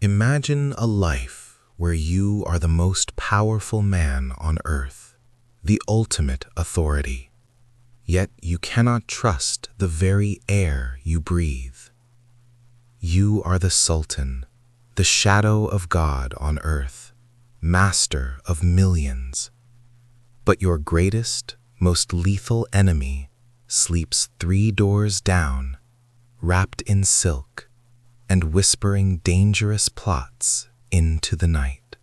Imagine a life where you are the most powerful man on earth, the ultimate authority, yet you cannot trust the very air you breathe. You are the Sultan, the shadow of God on earth, master of millions. But your greatest, most lethal enemy sleeps 3 doors down, wrapped in silk, and whispering dangerous plots into the night.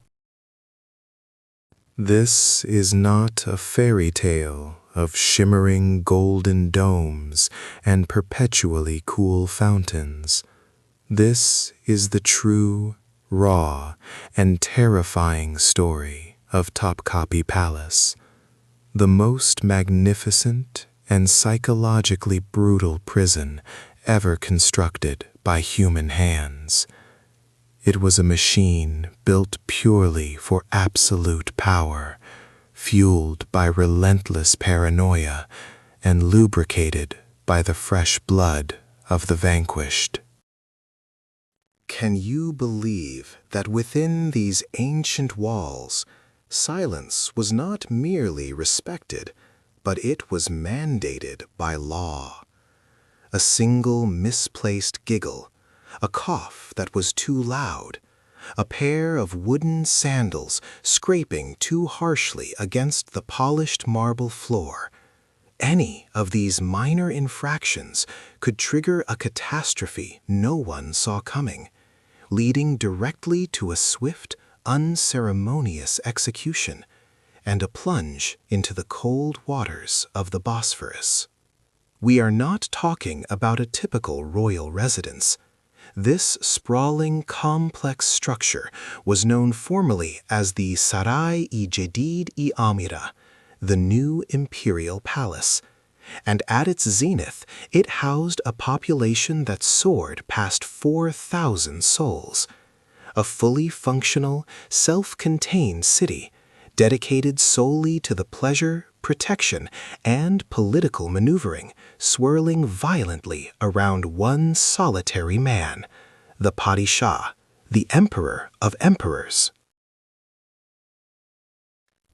This is not a fairy tale of shimmering golden domes and perpetually cool fountains. This is the true, raw, and terrifying story of Topkapi Palace, the most magnificent and psychologically brutal prison ever constructed by human hands. It was a machine built purely for absolute power, fueled by relentless paranoia and lubricated by the fresh blood of the vanquished. Can you believe that within these ancient walls, silence was not merely respected, but it was mandated by law? A single misplaced giggle, a cough that was too loud, a pair of wooden sandals scraping too harshly against the polished marble floor. Any of these minor infractions could trigger a catastrophe no one saw coming, leading directly to a swift, unceremonious execution and a plunge into the cold waters of the Bosphorus. We are not talking about a typical royal residence. This sprawling, complex structure was known formally as the Sarai-i-Jadid-i Amira, the new Imperial Palace, and at its zenith, it housed a population that soared past 4,000 souls. A fully functional, self-contained city dedicated solely to the pleasure, protection, and political maneuvering, swirling violently around one solitary man, the Padishah, the Emperor of Emperors.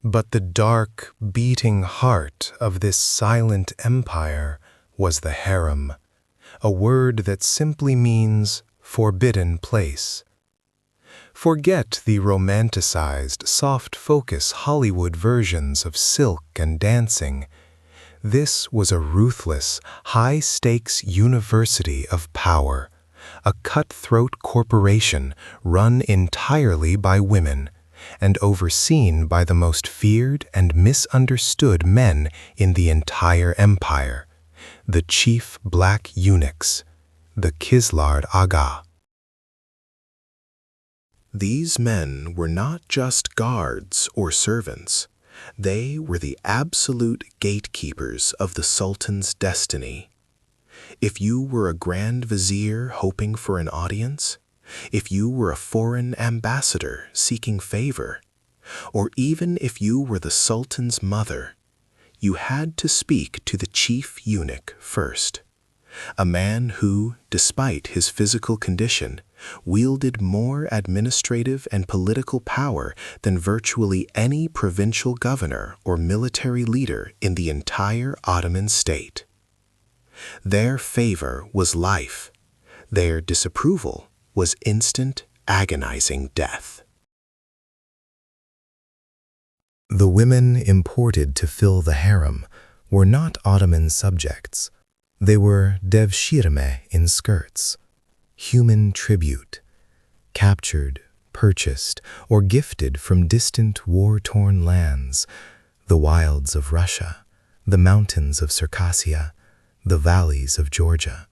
But the dark, beating heart of this silent empire was the Harem, a word that simply means forbidden place. Forget the romanticized, soft-focus Hollywood versions of silk and dancing. This was a ruthless, high-stakes university of power, a cutthroat corporation run entirely by women and overseen by the most feared and misunderstood men in the entire empire, the chief black eunuchs, the Kislard Aga. These men were not just guards or servants. They were the absolute gatekeepers of the Sultan's destiny. If you were a grand vizier hoping for an audience, if you were a foreign ambassador seeking favor, or even if you were the Sultan's mother, you had to speak to the chief eunuch first, a man who, despite his physical condition, wielded more administrative and political power than virtually any provincial governor or military leader in the entire Ottoman state. Their favor was life. Their disapproval was instant, agonizing death. The women imported to fill the harem were not Ottoman subjects. They were devshirme in skirts, human tribute, captured, purchased, or gifted from distant war-torn lands, the wilds of Russia, the mountains of Circassia, the valleys of Georgia.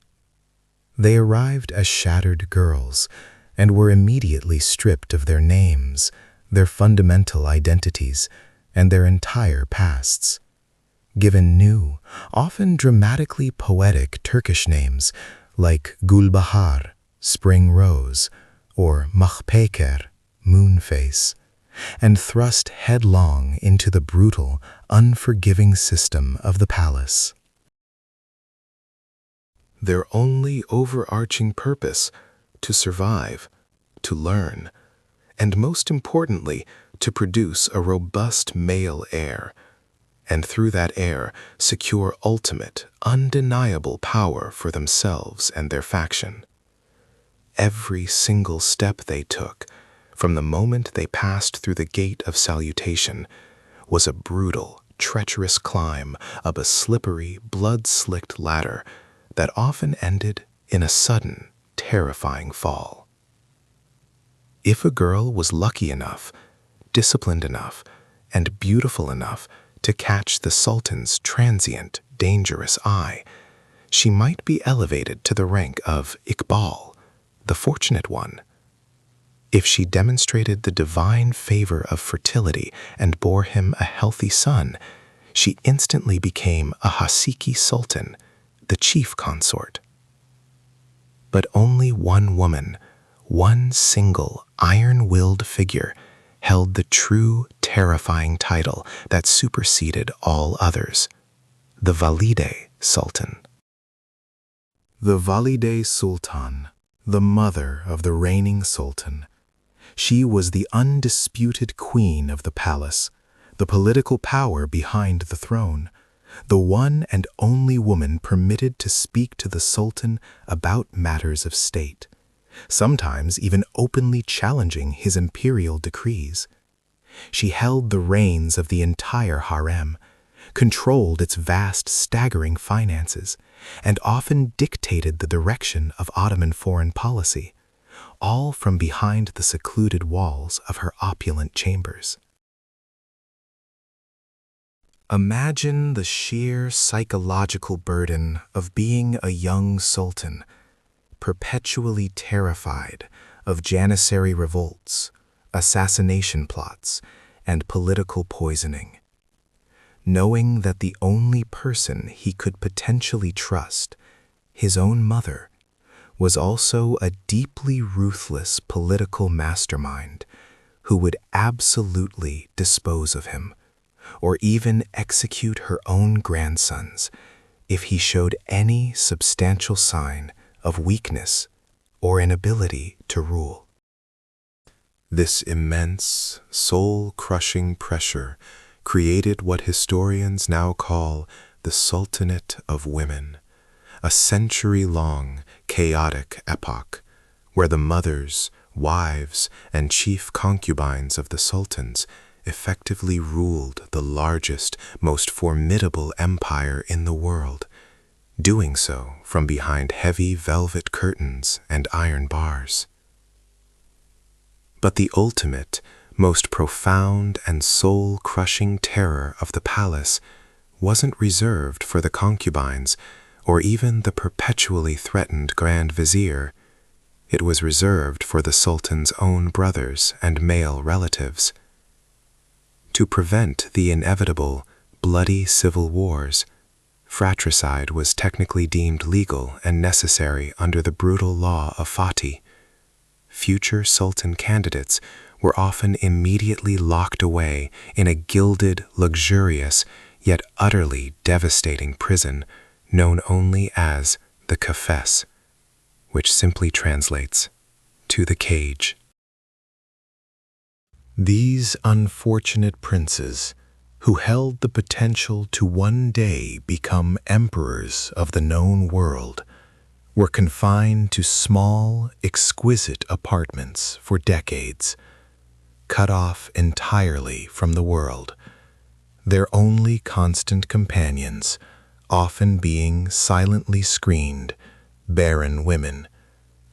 They arrived as shattered girls and were immediately stripped of their names, their fundamental identities, and their entire pasts. Given new, often dramatically poetic Turkish names like Gulbahar, Spring Rose, or Mahpeker, Moonface, and thrust headlong into the brutal, unforgiving system of the palace. Their only overarching purpose, to survive, to learn, and most importantly, to produce a robust male heir, and through that heir secure ultimate, undeniable power for themselves and their faction. Every single step they took, from the moment they passed through the gate of salutation, was a brutal, treacherous climb up a slippery, blood-slicked ladder that often ended in a sudden, terrifying fall. If a girl was lucky enough, disciplined enough, and beautiful enough to catch the Sultan's transient, dangerous eye, she might be elevated to the rank of Iqbal, the fortunate one. If she demonstrated the divine favor of fertility and bore him a healthy son, she instantly became a Hasiki Sultan, the chief consort. But only one woman, one single iron-willed figure, held the true, terrifying title that superseded all others, the Valide Sultan. The Valide Sultan, the mother of the reigning sultan. She was the undisputed queen of the palace, the political power behind the throne, the one and only woman permitted to speak to the sultan about matters of state, sometimes even openly challenging his imperial decrees. She held the reins of the entire harem, controlled its vast, staggering finances, and often dictated the direction of Ottoman foreign policy, all from behind the secluded walls of her opulent chambers. Imagine the sheer psychological burden of being a young sultan, perpetually terrified of janissary revolts, assassination plots, and political poisoning, knowing that the only person he could potentially trust, his own mother, was also a deeply ruthless political mastermind who would absolutely dispose of him, or even execute her own grandsons if he showed any substantial sign of weakness or inability to rule. This immense, soul-crushing pressure created what historians now call the Sultanate of Women, a century-long, chaotic epoch where the mothers, wives, and chief concubines of the sultans effectively ruled the largest, most formidable empire in the world, doing so from behind heavy velvet curtains and iron bars. But the ultimate, most profound and soul-crushing terror of the palace wasn't reserved for the concubines or even the perpetually threatened Grand Vizier. It was reserved for the Sultan's own brothers and male relatives. To prevent the inevitable, bloody civil wars, fratricide was technically deemed legal and necessary under the brutal law of Fatih. Future sultan candidates were often immediately locked away in a gilded, luxurious, yet utterly devastating prison known only as the kafes, which simply translates to the cage. These unfortunate princes, who held the potential to one day become emperors of the known world, were confined to small, exquisite apartments for decades, cut off entirely from the world, their only constant companions often being silently screened, barren women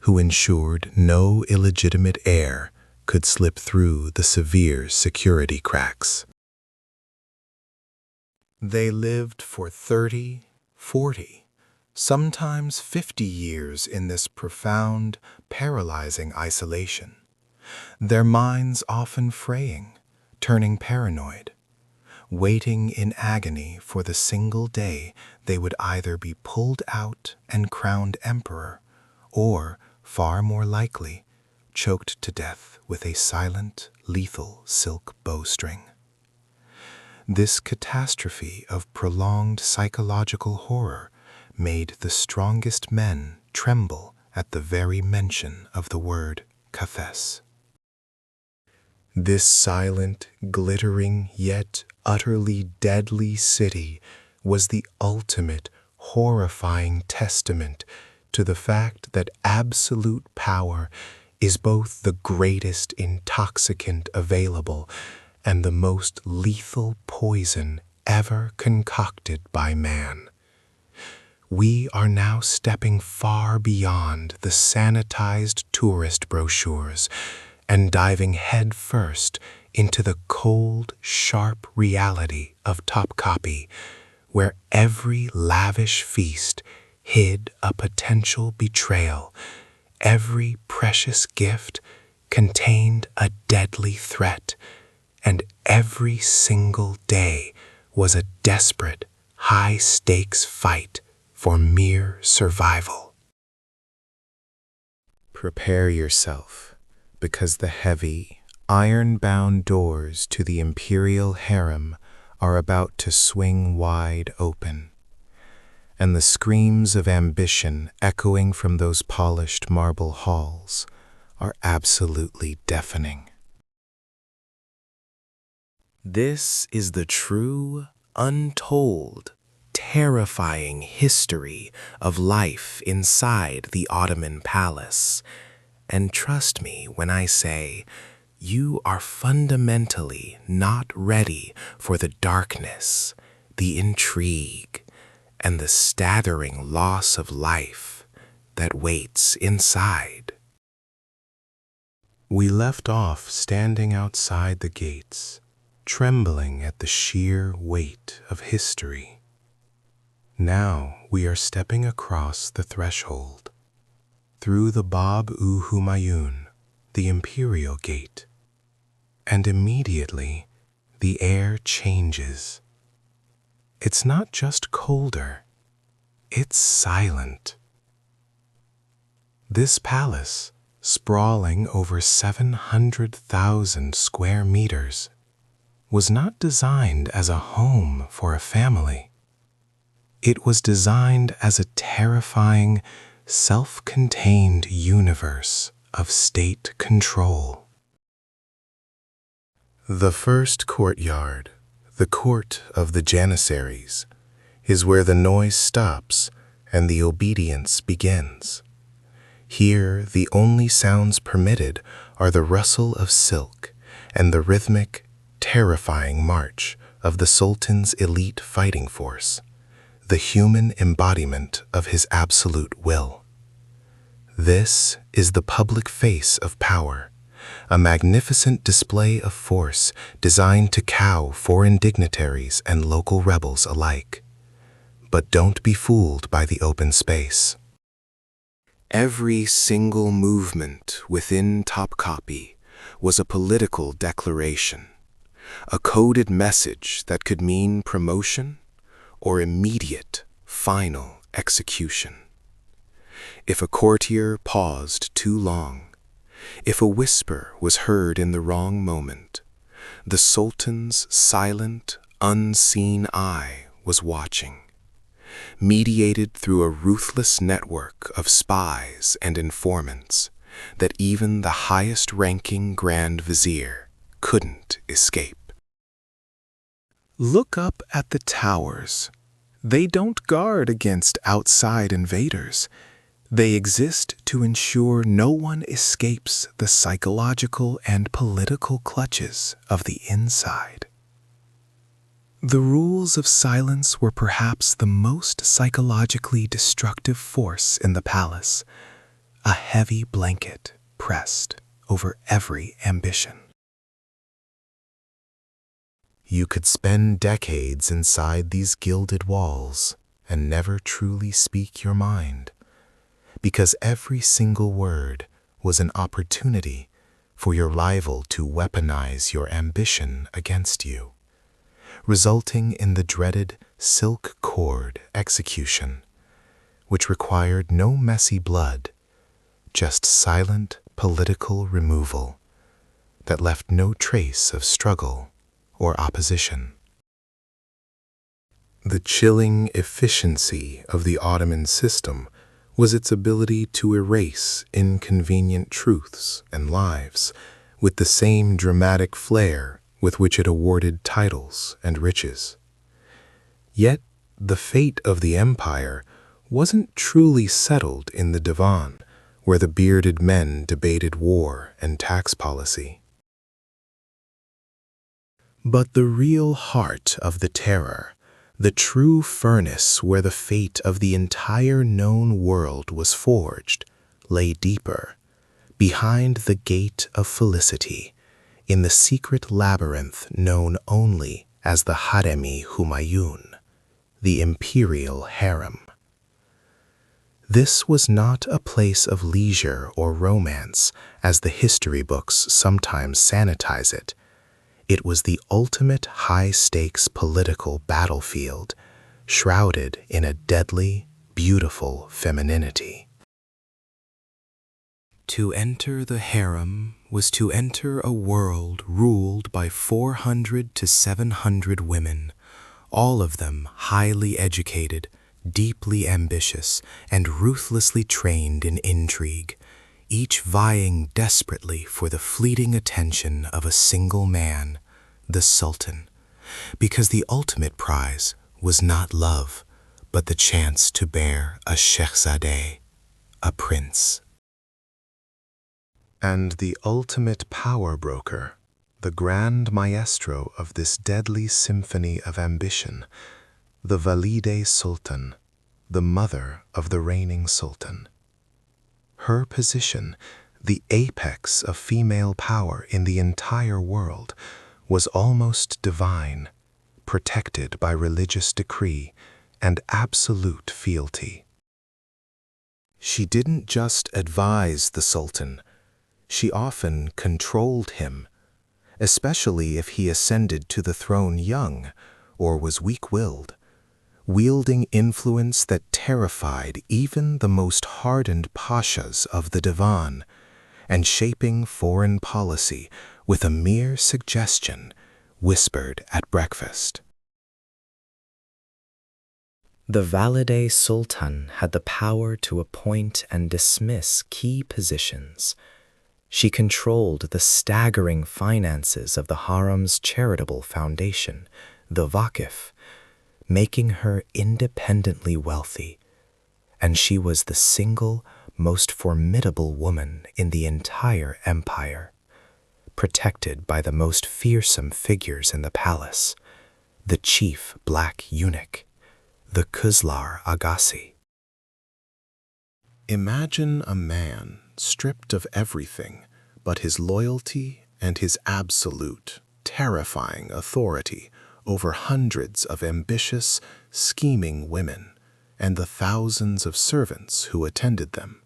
who ensured no illegitimate heir could slip through the severe security cracks. They lived for 30, 40, sometimes 50 years in this profound, paralyzing isolation, their minds often fraying, turning paranoid, waiting in agony for the single day they would either be pulled out and crowned emperor, or, far more likely, choked to death with a silent, lethal silk bowstring. This catastrophe of prolonged psychological horror made the strongest men tremble at the very mention of the word Kafes. This silent, glittering, yet utterly deadly city was the ultimate, horrifying testament to the fact that absolute power is both the greatest intoxicant available and the most lethal poison ever concocted by man. We are now stepping far beyond the sanitized tourist brochures and diving headfirst into the cold, sharp reality of Topkapi, where every lavish feast hid a potential betrayal, every precious gift contained a deadly threat, and every single day was a desperate, high-stakes fight for mere survival. Prepare yourself, because the heavy, iron-bound doors to the Imperial Harem are about to swing wide open, and the screams of ambition echoing from those polished marble halls are absolutely deafening. This is the true, untold, terrifying history of life inside the Ottoman Palace. And trust me when I say, you are fundamentally not ready for the darkness, the intrigue, and the staggering loss of life that waits inside. We left off standing outside the gates, trembling at the sheer weight of history. Now we are stepping across the threshold, through the Bab-u-Humayun, the Imperial Gate, and immediately the air changes. It's not just colder, it's silent. This palace, sprawling over 700,000 square meters, was not designed as a home for a family. It was designed as a terrifying, self-contained universe of state control. The first courtyard, the court of the Janissaries, is where the noise stops and the obedience begins. Here, the only sounds permitted are the rustle of silk and the rhythmic, terrifying march of the Sultan's elite fighting force, the human embodiment of his absolute will. This is the public face of power, a magnificent display of force designed to cow foreign dignitaries and local rebels alike. But don't be fooled by the open space. Every single movement within Topkapi was a political declaration, a coded message that could mean promotion or immediate, final execution. If a courtier paused too long, if a whisper was heard in the wrong moment, the Sultan's silent, unseen eye was watching, mediated through a ruthless network of spies and informants that even the highest-ranking Grand Vizier couldn't escape. Look up at the towers. They don't guard against outside invaders. They exist to ensure no one escapes the psychological and political clutches of the inside. The rules of silence were perhaps the most psychologically destructive force in the palace, a heavy blanket pressed over every ambition. You could spend decades inside these gilded walls and never truly speak your mind, because every single word was an opportunity for your rival to weaponize your ambition against you, resulting in the dreaded silk cord execution, which required no messy blood, just silent political removal that left no trace of struggle or opposition. The chilling efficiency of the Ottoman system was its ability to erase inconvenient truths and lives with the same dramatic flair with which it awarded titles and riches. Yet, the fate of the empire wasn't truly settled in the Divan, where the bearded men debated war and tax policy. But the real heart of the terror, the true furnace where the fate of the entire known world was forged, lay deeper, behind the gate of felicity, in the secret labyrinth known only as the Harem-i Humayun, the Imperial Harem. This was not a place of leisure or romance, as the history books sometimes sanitize it. It was the ultimate high-stakes political battlefield, shrouded in a deadly, beautiful femininity. To enter the harem was to enter a world ruled by 400 to 700 women, all of them highly educated, deeply ambitious, and ruthlessly trained in intrigue, each vying desperately for the fleeting attention of a single man, the Sultan, because the ultimate prize was not love, but the chance to bear a Shehzadeh, a prince. And the ultimate power broker, the grand maestro of this deadly symphony of ambition, the Valide Sultan, the mother of the reigning Sultan. Her position, the apex of female power in the entire world, was almost divine, protected by religious decree and absolute fealty. She didn't just advise the Sultan, she often controlled him, especially if he ascended to the throne young or was weak-willed, wielding influence that terrified even the most hardened pashas of the Divan, and shaping foreign policy with a mere suggestion whispered at breakfast. The Valide Sultan had the power to appoint and dismiss key positions. She controlled the staggering finances of the harem's charitable foundation, the Vakif, making her independently wealthy, and she was the single most formidable woman in the entire empire, protected by the most fearsome figures in the palace, the chief black eunuch, the Kuzlar Agassi. Imagine a man stripped of everything but his loyalty and his absolute, terrifying authority over hundreds of ambitious, scheming women and the thousands of servants who attended them.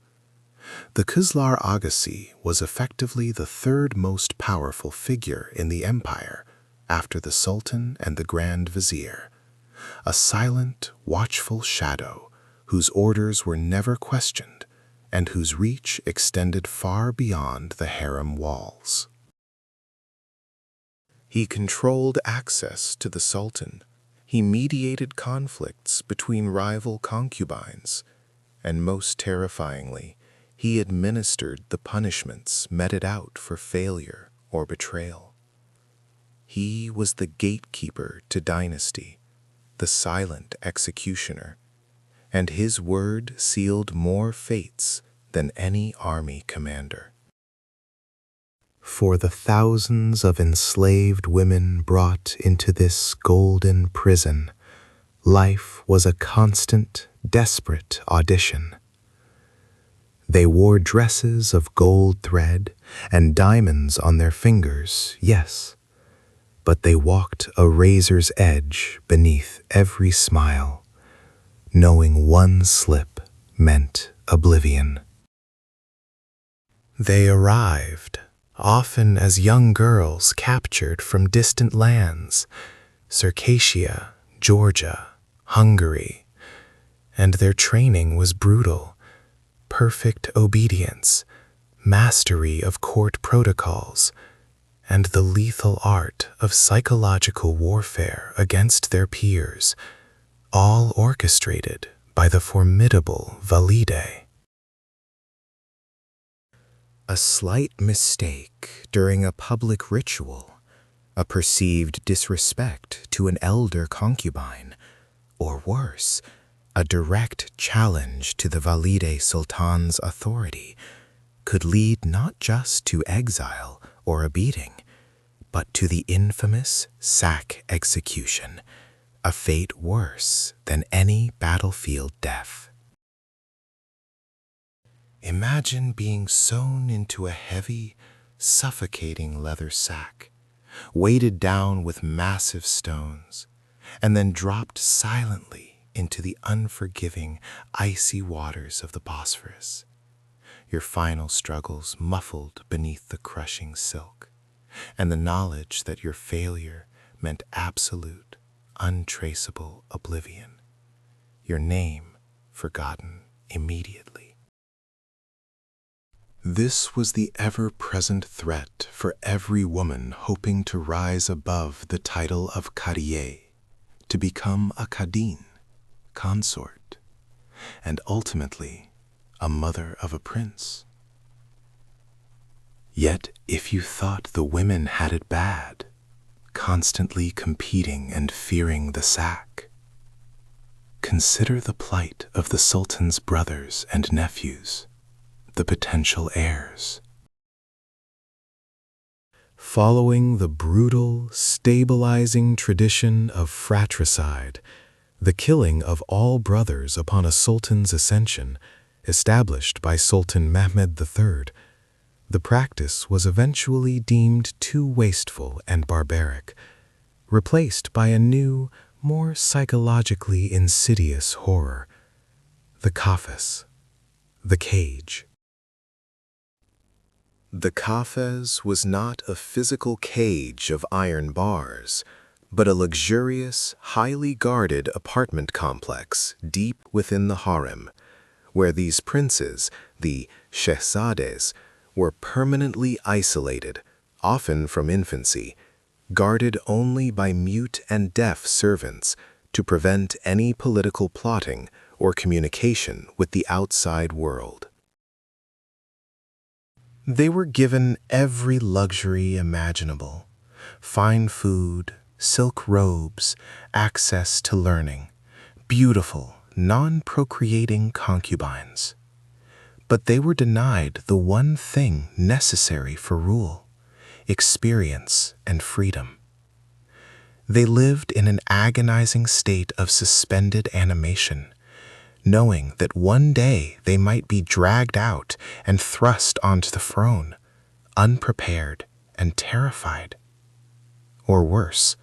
The Kuzlar Agassi was effectively the third most powerful figure in the empire after the Sultan and the Grand Vizier, a silent, watchful shadow whose orders were never questioned and whose reach extended far beyond the harem walls. He controlled access to the Sultan. He mediated conflicts between rival concubines, and most terrifyingly, he administered the punishments meted out for failure or betrayal. He was the gatekeeper to dynasty, the silent executioner, and his word sealed more fates than any army commander. For the thousands of enslaved women brought into this golden prison, life was a constant, desperate audition. They wore dresses of gold thread and diamonds on their fingers, yes, but they walked a razor's edge beneath every smile, knowing one slip meant oblivion. They arrived, often as young girls captured from distant lands, Circassia, Georgia, Hungary, and their training was brutal. Perfect obedience, mastery of court protocols, and the lethal art of psychological warfare against their peers, all orchestrated by the formidable valide. A slight mistake during a public ritual, a perceived disrespect to an elder concubine, or worse, a direct challenge to the valide sultan's authority, could lead not just to exile or a beating, but to the infamous sack execution, a fate worse than any battlefield death. Imagine being sewn into a heavy, suffocating leather sack, weighted down with massive stones, and then dropped silently into the unforgiving, icy waters of the Bosphorus. Your final struggles muffled beneath the crushing silk, and the knowledge that your failure meant absolute, untraceable oblivion. Your name forgotten immediately. This was the ever-present threat for every woman hoping to rise above the title of Carrier, to become a Cadine, consort, and ultimately a mother of a prince. Yet if you thought the women had it bad, constantly competing and fearing the sack, consider the plight of the Sultan's brothers and nephews, the potential heirs. Following the brutal, stabilizing tradition of fratricide, the killing of all brothers upon a sultan's ascension, established by Sultan Mehmed III, the practice was eventually deemed too wasteful and barbaric, replaced by a new, more psychologically insidious horror: the kafes, the cage. The kafes was not a physical cage of iron bars, but a luxurious, highly guarded apartment complex deep within the harem, where these princes, the shehzades, were permanently isolated, often from infancy, guarded only by mute and deaf servants to prevent any political plotting or communication with the outside world. They were given every luxury imaginable: fine food, silk robes, access to learning, beautiful, non-procreating concubines. But they were denied the one thing necessary for rule: experience and freedom. They lived in an agonizing state of suspended animation, knowing that one day they might be dragged out and thrust onto the throne, unprepared and terrified. Or worse,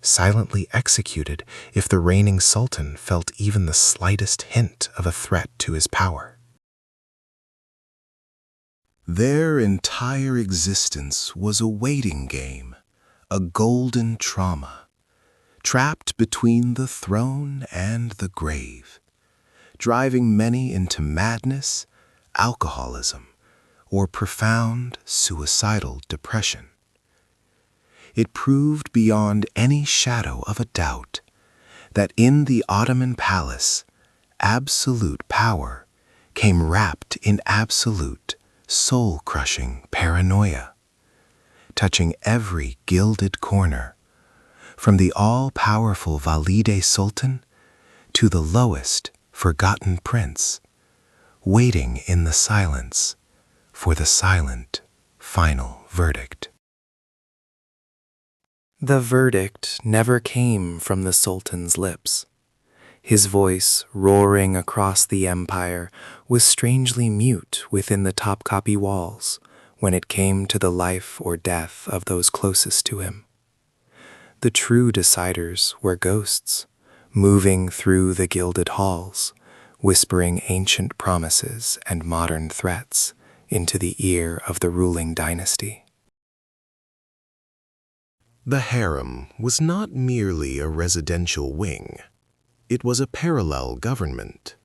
silently executed if the reigning sultan felt even the slightest hint of a threat to his power. Their entire existence was a waiting game, a golden trauma, trapped between the throne and the grave, driving many into madness, alcoholism, or profound suicidal depression. It proved beyond any shadow of a doubt that in the Ottoman Palace, absolute power came wrapped in absolute, soul-crushing paranoia, touching every gilded corner, from the all-powerful valide sultan to the lowest, forgotten prince, waiting in the silence for the silent, final verdict. The verdict never came from the sultan's lips. His voice, roaring across the empire, was strangely mute within the Topkapi walls when it came to the life or death of those closest to him. The true deciders were ghosts, moving through the gilded halls, whispering ancient promises and modern threats into the ear of the ruling dynasty. The harem was not merely a residential wing. It was a parallel government,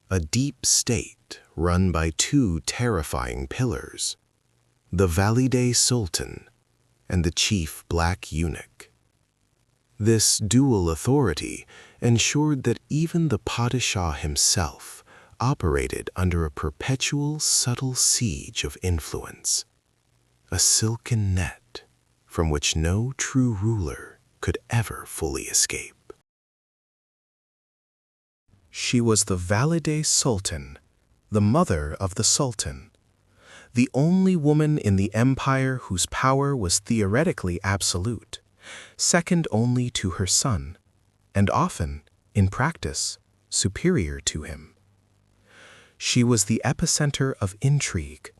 a deep state run by two terrifying pillars: the valide sultan and the chief black eunuch. This dual authority ensured that even the Padishah himself operated under a perpetual subtle siege of influence, a silken net from which no true ruler could ever fully escape. She was the Valide Sultan, the mother of the Sultan, the only woman in the empire whose power was theoretically absolute, second only to her son, and often, in practice, superior to him. She was the epicenter of intrigue,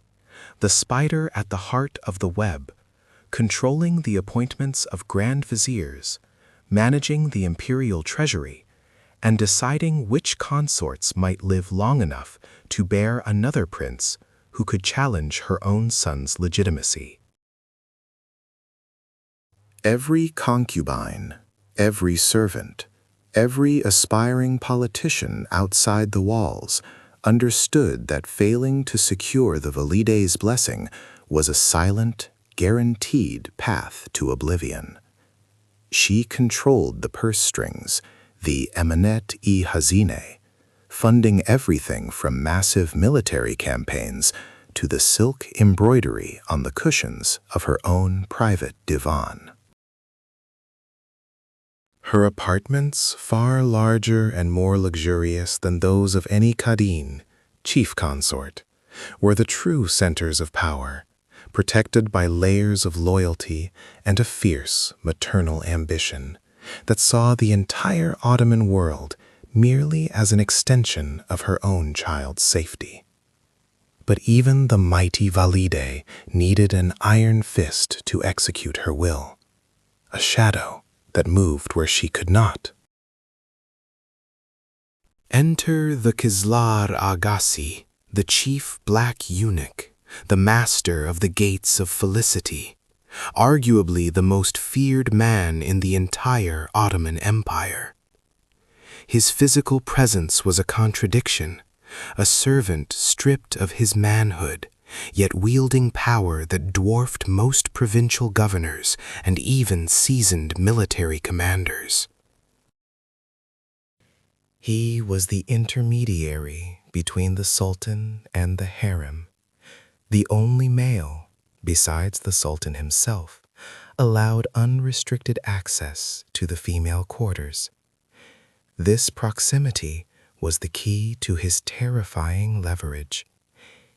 the spider at the heart of the web, controlling the appointments of grand viziers, managing the imperial treasury, and deciding which consorts might live long enough to bear another prince who could challenge her own son's legitimacy. Every concubine, every servant, every aspiring politician outside the walls understood that failing to secure the Valide's blessing was a silent, guaranteed path to oblivion. She controlled the purse strings, the emanet-i-hazine, funding everything from massive military campaigns to the silk embroidery on the cushions of her own private divan. Her apartments, far larger and more luxurious than those of any Kadin, chief consort, were the true centers of power, protected by layers of loyalty and a fierce maternal ambition that saw the entire Ottoman world merely as an extension of her own child's safety. But even the mighty Valide needed an iron fist to execute her will, a shadow that moved where she could not. Enter the Kizlar Agassi, the chief black eunuch, the master of the gates of felicity, arguably the most feared man in the entire Ottoman Empire. His physical presence was a contradiction, a servant stripped of his manhood, yet wielding power that dwarfed most provincial governors and even seasoned military commanders. He was the intermediary between the Sultan and the Harem, the only male, besides the Sultan himself, allowed unrestricted access to the female quarters. This proximity was the key to his terrifying leverage.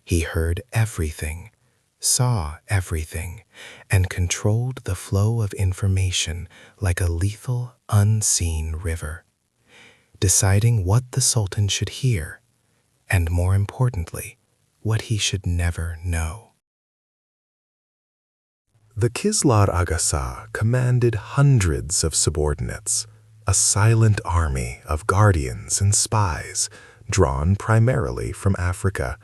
He heard everything, saw everything, and controlled the flow of information like a lethal, unseen river, deciding what the Sultan should hear, and more importantly, what he should never know. The Kizlar Agasa commanded hundreds of subordinates, a silent army of guardians and spies, drawn primarily from Africa,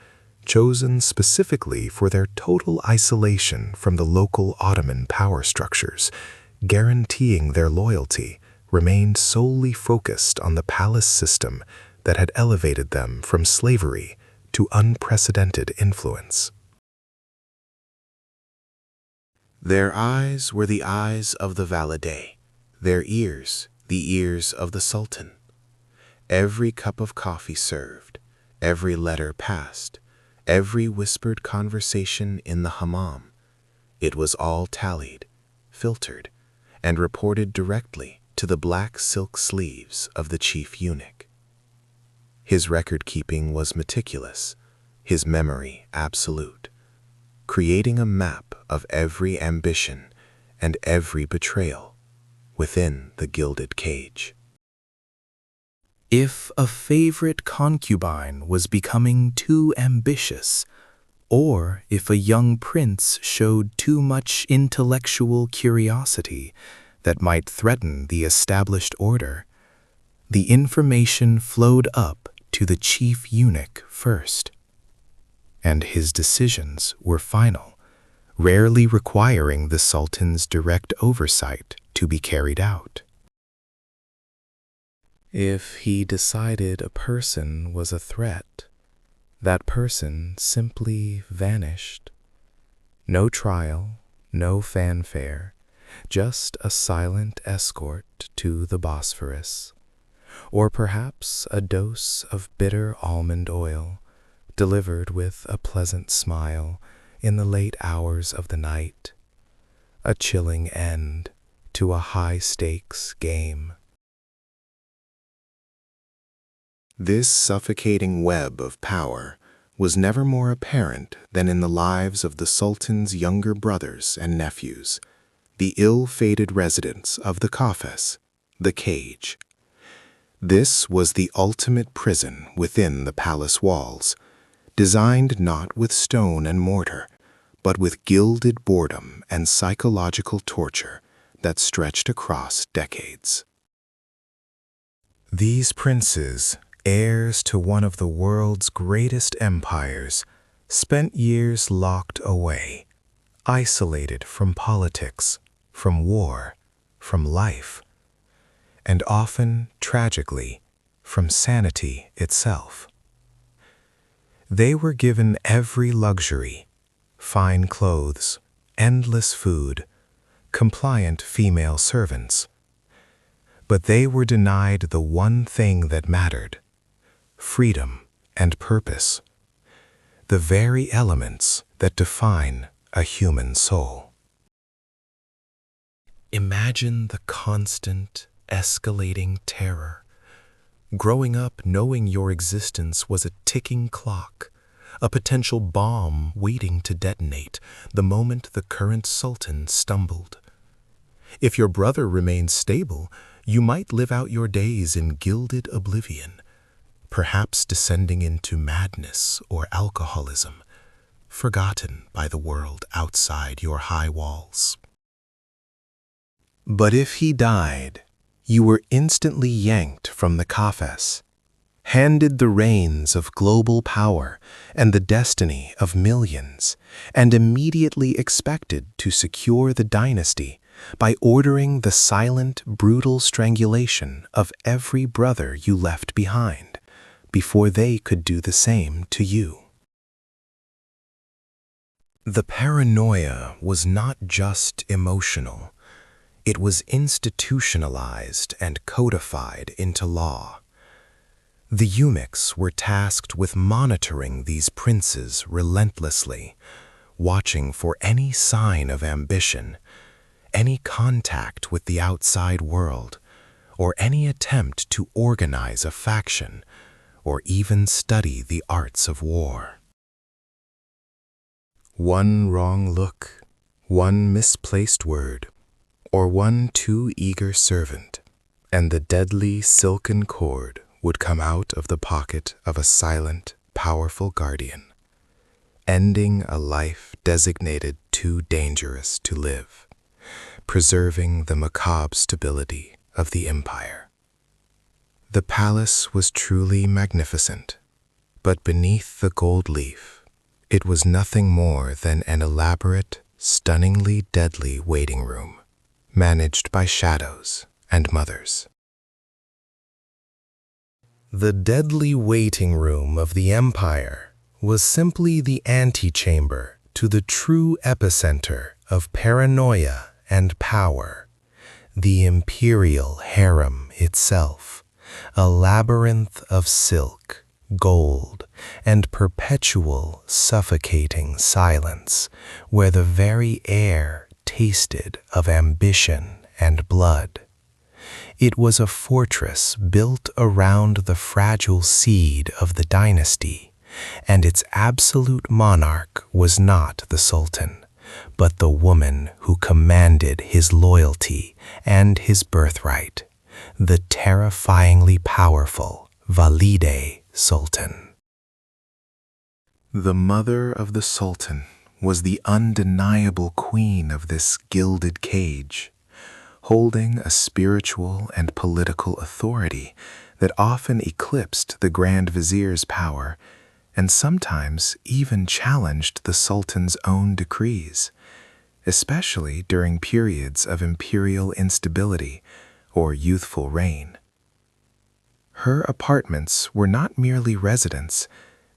chosen specifically for their total isolation from the local Ottoman power structures, guaranteeing their loyalty, remained solely focused on the palace system that had elevated them from slavery to unprecedented influence. Their eyes were the eyes of the Valide, their ears the ears of the Sultan. Every cup of coffee served, every letter passed, every whispered conversation in the hammam, it was all tallied, filtered, and reported directly to the black silk sleeves of the chief eunuch. His record-keeping was meticulous, his memory absolute, creating a map of every ambition and every betrayal within the gilded cage. If a favorite concubine was becoming too ambitious, or if a young prince showed too much intellectual curiosity that might threaten the established order, the information flowed up to the chief eunuch first, and his decisions were final, rarely requiring the Sultan's direct oversight to be carried out. If he decided a person was a threat, that person simply vanished. No trial, no fanfare, just a silent escort to the Bosphorus, or perhaps a dose of bitter almond oil, delivered with a pleasant smile in the late hours of the night, a chilling end to a high-stakes game. This suffocating web of power was never more apparent than in the lives of the Sultan's younger brothers and nephews, the ill-fated residents of the Kafes, the cage. This was the ultimate prison within the palace walls, designed not with stone and mortar, but with gilded boredom and psychological torture that stretched across decades. These princes, heirs to one of the world's greatest empires, spent years locked away, isolated from politics, from war, from life, and often, tragically, from sanity itself. They were given every luxury: fine clothes, endless food, compliant female servants. But they were denied the one thing that mattered: freedom and purpose, the very elements that define a human soul. Imagine the constant, escalating terror, growing up knowing your existence was a ticking clock, a potential bomb waiting to detonate the moment the current sultan stumbled. If your brother remained stable, you might live out your days in gilded oblivion, perhaps descending into madness or alcoholism, forgotten by the world outside your high walls. But if he died, you were instantly yanked from the Kafes, handed the reins of global power and the destiny of millions, and immediately expected to secure the dynasty by ordering the silent, brutal strangulation of every brother you left behind, before they could do the same to you. The paranoia was not just emotional. It was institutionalized and codified into law. The eunuchs were tasked with monitoring these princes relentlessly, watching for any sign of ambition, any contact with the outside world, or any attempt to organize a faction, or even study the arts of war. One wrong look, one misplaced word, or one too eager servant, and the deadly silken cord would come out of the pocket of a silent, powerful guardian, ending a life designated too dangerous to live, preserving the macabre stability of the empire. The palace was truly magnificent, but beneath the gold leaf, it was nothing more than an elaborate, stunningly deadly waiting room, managed by shadows and mothers. The deadly waiting room of the empire was simply the antechamber to the true epicenter of paranoia and power, the Imperial Harem itself, a labyrinth of silk, gold, and perpetual suffocating silence, where the very air tasted of ambition and blood. It was a fortress built around the fragile seed of the dynasty, and its absolute monarch was not the sultan, but the woman who commanded his loyalty and his birthright, the terrifyingly powerful Valide Sultan. The mother of the sultan was the undeniable queen of this gilded cage, holding a spiritual and political authority that often eclipsed the Grand Vizier's power and sometimes even challenged the Sultan's own decrees, especially during periods of imperial instability or youthful reign. Her apartments were not merely residences,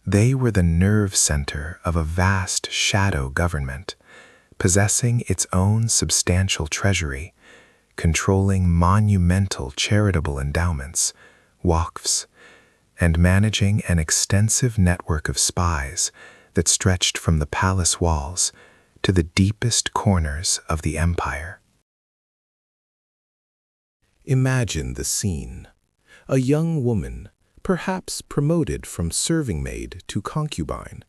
they were the nerve center of a vast shadow government, possessing its own substantial treasury, controlling monumental charitable endowments, waqfs, and managing an extensive network of spies that stretched from the palace walls to the deepest corners of the empire. Imagine the scene. A young woman, perhaps promoted from serving maid to concubine,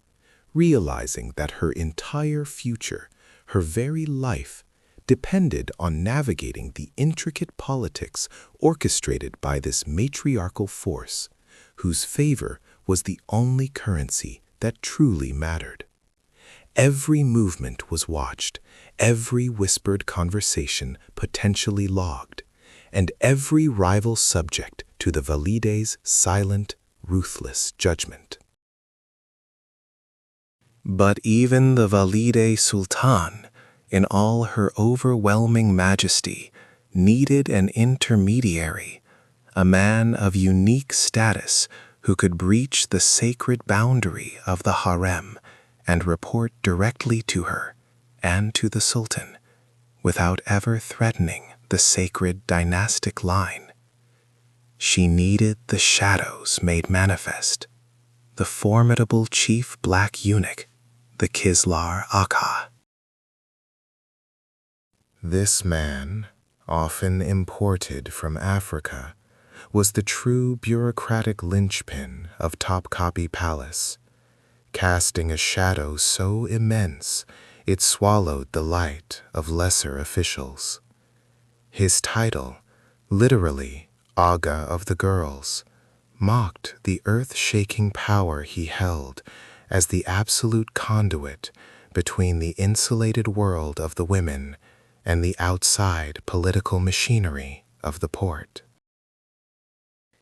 realizing that her entire future, her very life, depended on navigating the intricate politics orchestrated by this matriarchal force, whose favor was the only currency that truly mattered. Every movement was watched, every whispered conversation potentially logged, and every rival subject to the valide's silent, ruthless judgment. But even the valide sultan, in all her overwhelming majesty, needed an intermediary, a man of unique status who could breach the sacred boundary of the harem and report directly to her and to the sultan without ever threatening the sacred dynastic line. She needed the shadows made manifest, the formidable chief black eunuch, the Kislar Aka. This man, often imported from Africa, was the true bureaucratic linchpin of Topkapi Palace, casting a shadow so immense it swallowed the light of lesser officials. His title, literally Aga of the Girls, mocked the earth-shaking power he held as the absolute conduit between the insulated world of the women and the outside political machinery of the port.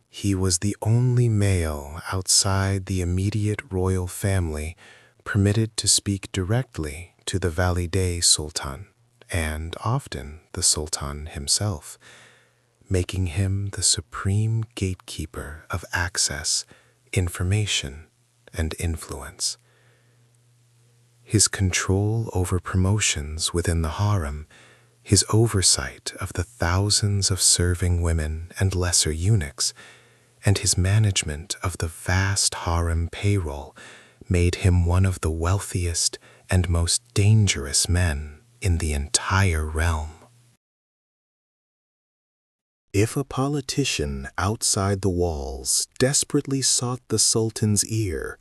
He was the only male outside the immediate royal family permitted to speak directly to the valide sultan, and often the sultan himself, making him the supreme gatekeeper of access, information, and influence. His control over promotions within the harem, his oversight of the thousands of serving women and lesser eunuchs, and his management of the vast harem payroll made him one of the wealthiest and most dangerous men in the entire realm. If a politician outside the walls desperately sought the sultan's ear,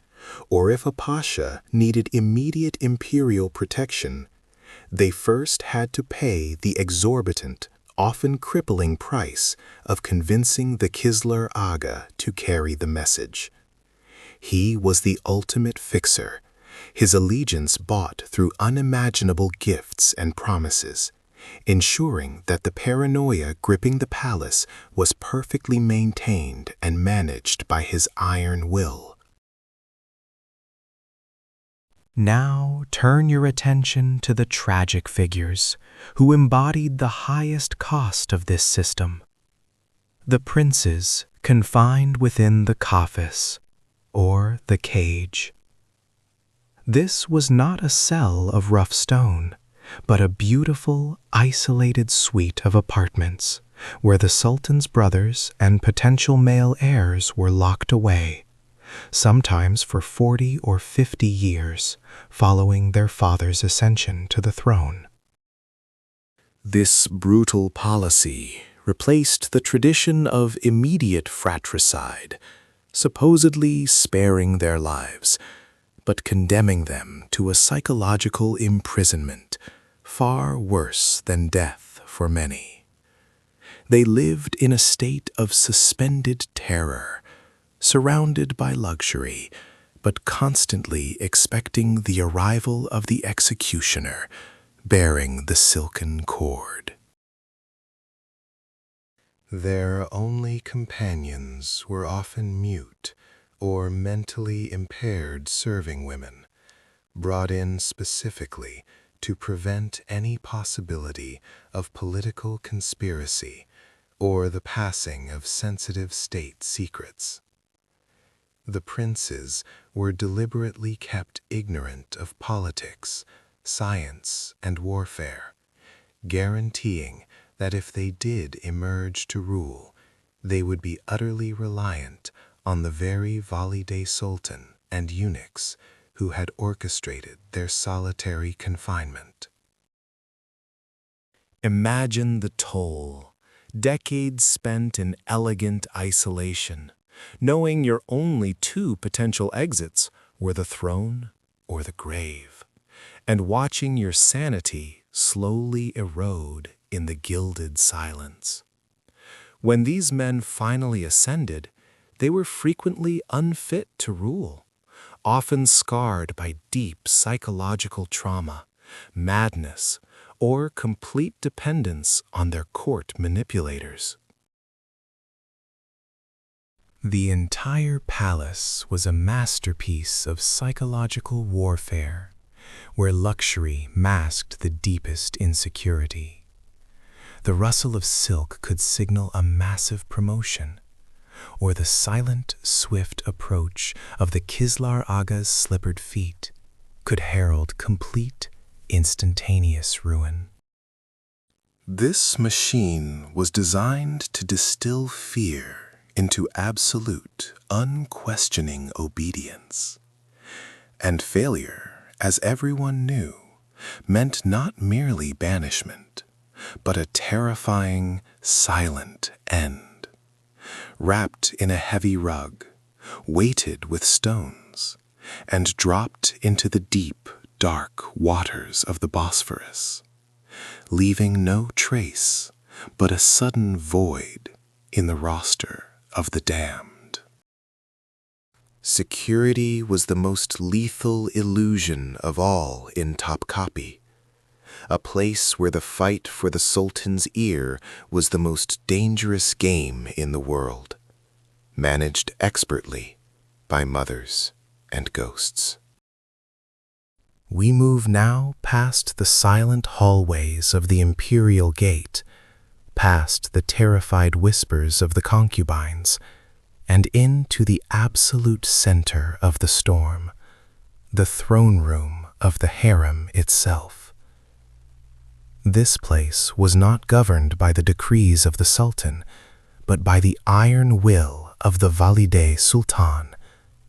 or if a pasha needed immediate imperial protection, they first had to pay the exorbitant, often crippling price of convincing the Kislar Aga to carry the message. He was the ultimate fixer, his allegiance bought through unimaginable gifts and promises, ensuring that the paranoia gripping the palace was perfectly maintained and managed by his iron will. Now turn your attention to the tragic figures who embodied the highest cost of this system. The princes confined within the kafis, or the cage. This was not a cell of rough stone, but a beautiful, isolated suite of apartments where the sultan's brothers and potential male heirs were locked away, sometimes for 40 or 50 years following their father's ascension to the throne. This brutal policy replaced the tradition of immediate fratricide, supposedly sparing their lives, but condemning them to a psychological imprisonment far worse than death for many. They lived in a state of suspended terror, surrounded by luxury, but constantly expecting the arrival of the executioner, bearing the silken cord. Their only companions were often mute or mentally impaired serving women, brought in specifically to prevent any possibility of political conspiracy or the passing of sensitive state secrets. The princes were deliberately kept ignorant of politics, science, and warfare, guaranteeing that if they did emerge to rule, they would be utterly reliant on the very valide sultan and eunuchs who had orchestrated their solitary confinement. Imagine the toll, decades spent in elegant isolation, knowing your only two potential exits were the throne or the grave, and watching your sanity slowly erode in the gilded silence. When these men finally ascended, they were frequently unfit to rule, often scarred by deep psychological trauma, madness, or complete dependence on their court manipulators. The entire palace was a masterpiece of psychological warfare, where luxury masked the deepest insecurity. The rustle of silk could signal a massive promotion, or the silent, swift approach of the Kislar Aga's slippered feet could herald complete, instantaneous ruin. This machine was designed to distill fear into absolute, unquestioning obedience. And failure, as everyone knew, meant not merely banishment, but a terrifying, silent end. Wrapped in a heavy rug, weighted with stones, and dropped into the deep, dark waters of the Bosphorus, leaving no trace but a sudden void in the roster of the damned. Security was the most lethal illusion of all in Topkapi, a place where the fight for the Sultan's ear was the most dangerous game in the world, managed expertly by mothers and ghosts. We move now past the silent hallways of the Imperial Gate, past the terrified whispers of the concubines, and into the absolute center of the storm, the throne room of the harem itself. This place was not governed by the decrees of the Sultan, but by the iron will of the Valide Sultan,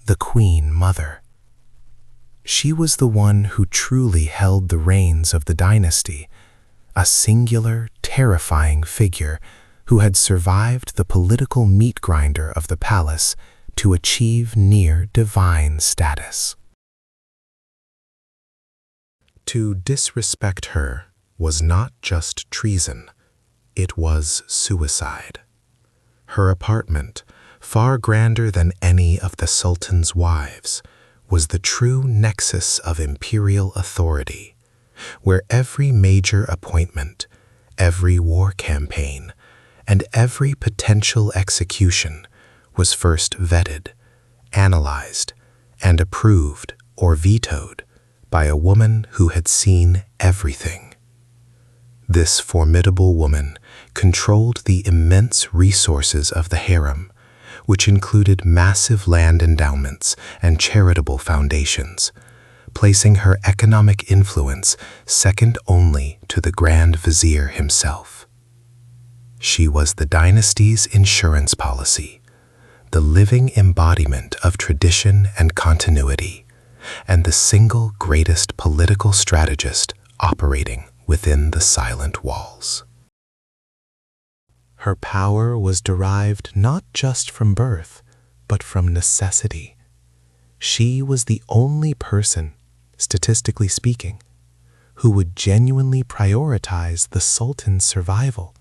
the Queen Mother. She was the one who truly held the reins of the dynasty, a singular, terrifying figure who had survived the political meat grinder of the palace to achieve near divine status. To disrespect her was not just treason, it was suicide. Her apartment, far grander than any of the Sultan's wives, was the true nexus of imperial authority, where every major appointment, every war campaign, and every potential execution was first vetted, analyzed, and approved or vetoed by a woman who had seen everything. This formidable woman controlled the immense resources of the harem, which included massive land endowments and charitable foundations, placing her economic influence second only to the Grand Vizier himself. She was the dynasty's insurance policy, the living embodiment of tradition and continuity, and the single greatest political strategist operating within the silent walls. Her power was derived not just from birth, but from necessity. She was the only person, statistically speaking, who would genuinely prioritize the Sultan's survival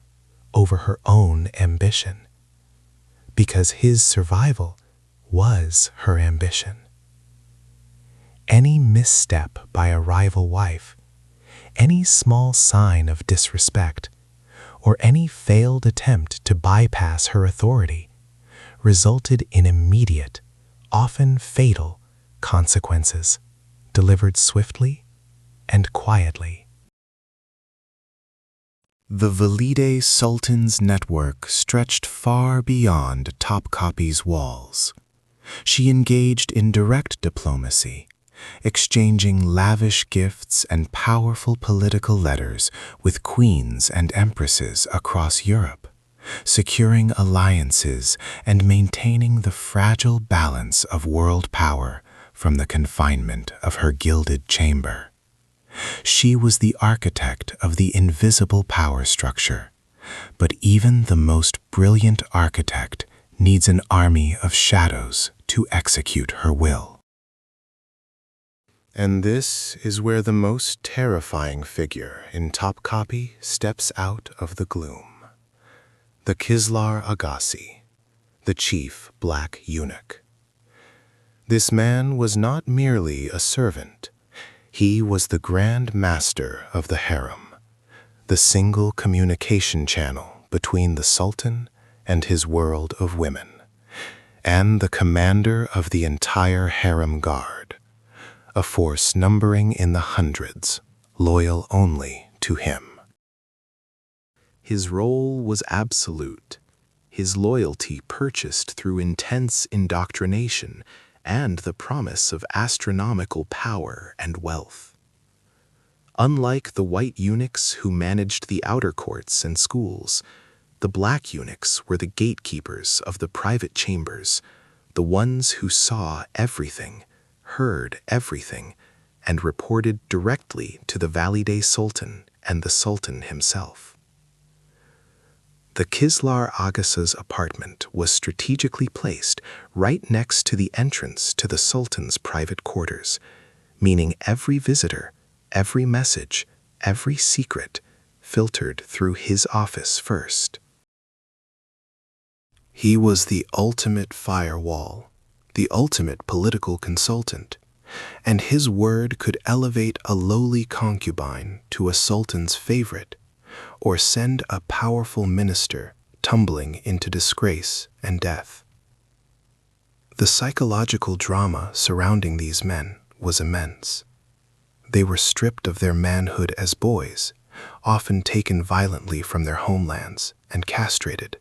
over her own ambition, because his survival was her ambition. Any misstep by a rival wife, any small sign of disrespect, or any failed attempt to bypass her authority resulted in immediate, often fatal, consequences, delivered swiftly and quietly. The Valide Sultan's network stretched far beyond Topkapi's walls. She engaged in direct diplomacy, exchanging lavish gifts and powerful political letters with queens and empresses across Europe, securing alliances and maintaining the fragile balance of world power from the confinement of her gilded chamber. She was the architect of the invisible power structure, but even the most brilliant architect needs an army of shadows to execute her will. And this is where the most terrifying figure in Topkapi steps out of the gloom. The Kislar Agassi, the chief black eunuch. This man was not merely a servant. He was the grand master of the harem, the single communication channel between the Sultan and his world of women, and the commander of the entire harem guard, a force numbering in the hundreds, loyal only to him. His role was absolute, his loyalty purchased through intense indoctrination and the promise of astronomical power and wealth. Unlike the white eunuchs who managed the outer courts and schools, the black eunuchs were the gatekeepers of the private chambers, the ones who saw everything, heard everything, and reported directly to the Valide Sultan and the Sultan himself. The Kislar Agassi's apartment was strategically placed right next to the entrance to the Sultan's private quarters, meaning every visitor, every message, every secret filtered through his office first. He was the ultimate firewall, the ultimate political consultant, and his word could elevate a lowly concubine to a sultan's favorite, or send a powerful minister tumbling into disgrace and death. The psychological drama surrounding these men was immense. They were stripped of their manhood as boys, often taken violently from their homelands and castrated.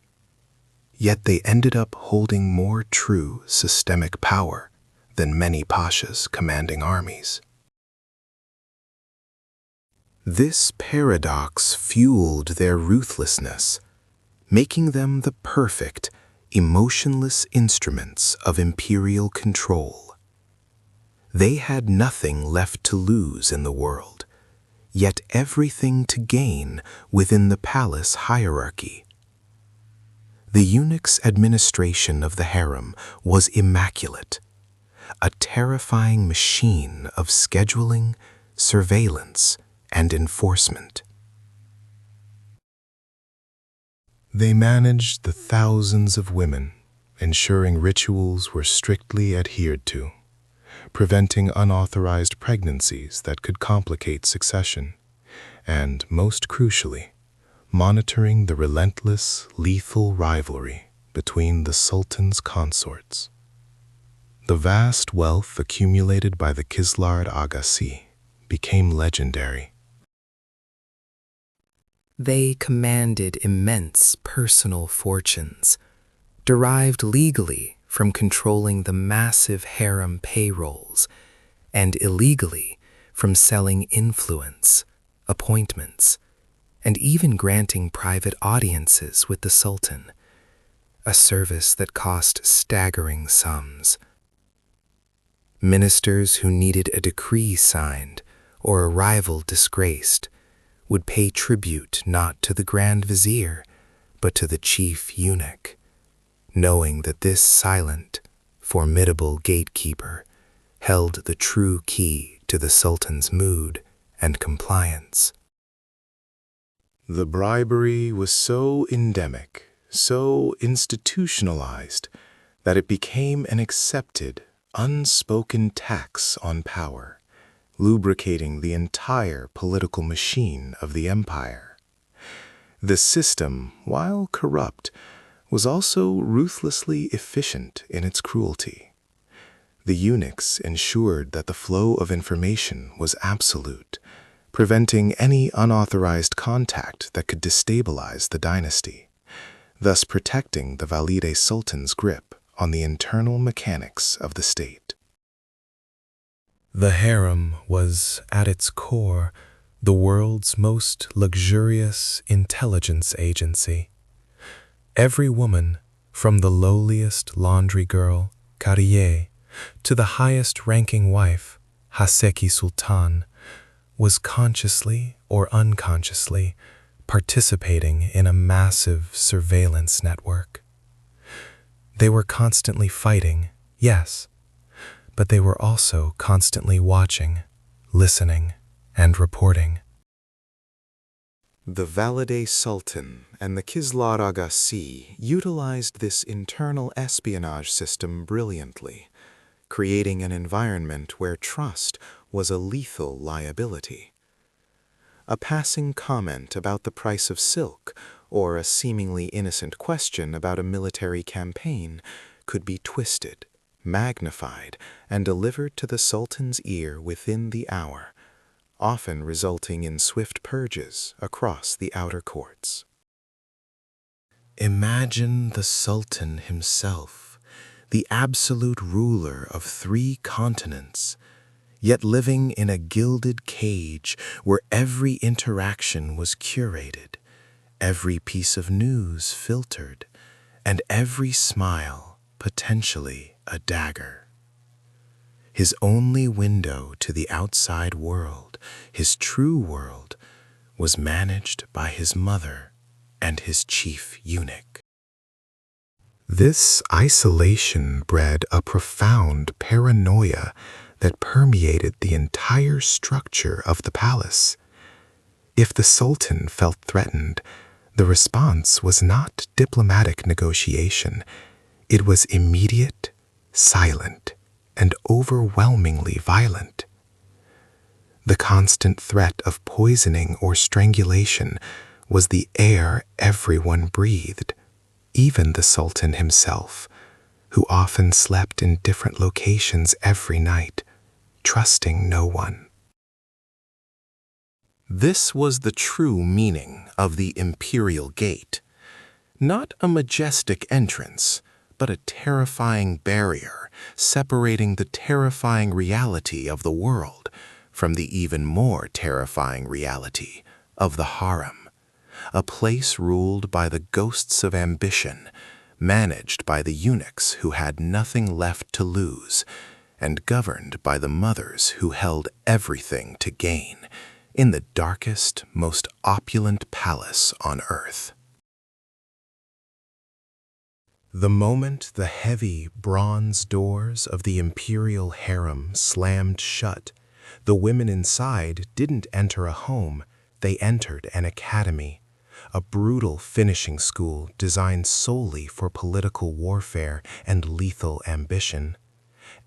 Yet they ended up holding more true systemic power than many pashas commanding armies. This paradox fueled their ruthlessness, making them the perfect, emotionless instruments of imperial control. They had nothing left to lose in the world, yet everything to gain within the palace hierarchy. The eunuch's administration of the harem was immaculate, a terrifying machine of scheduling, surveillance, and enforcement. They managed the thousands of women, ensuring rituals were strictly adhered to, preventing unauthorized pregnancies that could complicate succession, and, most crucially, monitoring the relentless, lethal rivalry between the Sultan's consorts. The vast wealth accumulated by the Kislar Agassi became legendary. They commanded immense personal fortunes, derived legally from controlling the massive harem payrolls, and illegally from selling influence, appointments, and even granting private audiences with the Sultan, a service that cost staggering sums. Ministers who needed a decree signed or a rival disgraced would pay tribute not to the Grand Vizier, but to the chief eunuch, knowing that this silent, formidable gatekeeper held the true key to the Sultan's mood and compliance. The bribery was so endemic, so institutionalized, that it became an accepted, unspoken tax on power, lubricating the entire political machine of the empire. The system, while corrupt, was also ruthlessly efficient in its cruelty. The eunuchs ensured that the flow of information was absolute, preventing any unauthorized contact that could destabilize the dynasty, thus protecting the Valide Sultan's grip on the internal mechanics of the state. The harem was, at its core, the world's most luxurious intelligence agency. Every woman, from the lowliest laundry girl, Kariye, to the highest-ranking wife, Haseki Sultan, was consciously or unconsciously participating in a massive surveillance network. They were constantly fighting, yes, but they were also constantly watching, listening, and reporting. The Valide Sultan and the Kislar Agassi utilized this internal espionage system brilliantly, creating an environment where trust was a lethal liability. A passing comment about the price of silk or a seemingly innocent question about a military campaign could be twisted, magnified, and delivered to the Sultan's ear within the hour, often resulting in swift purges across the outer courts. Imagine the Sultan himself, the absolute ruler of 3 continents, yet living in a gilded cage where every interaction was curated, every piece of news filtered, and every smile potentially a dagger. His only window to the outside world, his true world, was managed by his mother and his chief eunuch. This isolation bred a profound paranoia that permeated the entire structure of the palace. If the Sultan felt threatened, the response was not diplomatic negotiation. It was immediate, silent, and overwhelmingly violent. The constant threat of poisoning or strangulation was the air everyone breathed, even the Sultan himself, who often slept in different locations every night, trusting no one. This was the true meaning of the Imperial Gate. Not a majestic entrance, but a terrifying barrier separating the terrifying reality of the world from the even more terrifying reality of the Harem, a place ruled by the ghosts of ambition, managed by the eunuchs who had nothing left to lose, and governed by the mothers who held everything to gain in the darkest, most opulent palace on earth. The moment the heavy bronze doors of the imperial harem slammed shut, the women inside didn't enter a home, they entered an academy, a brutal finishing school designed solely for political warfare and lethal ambition.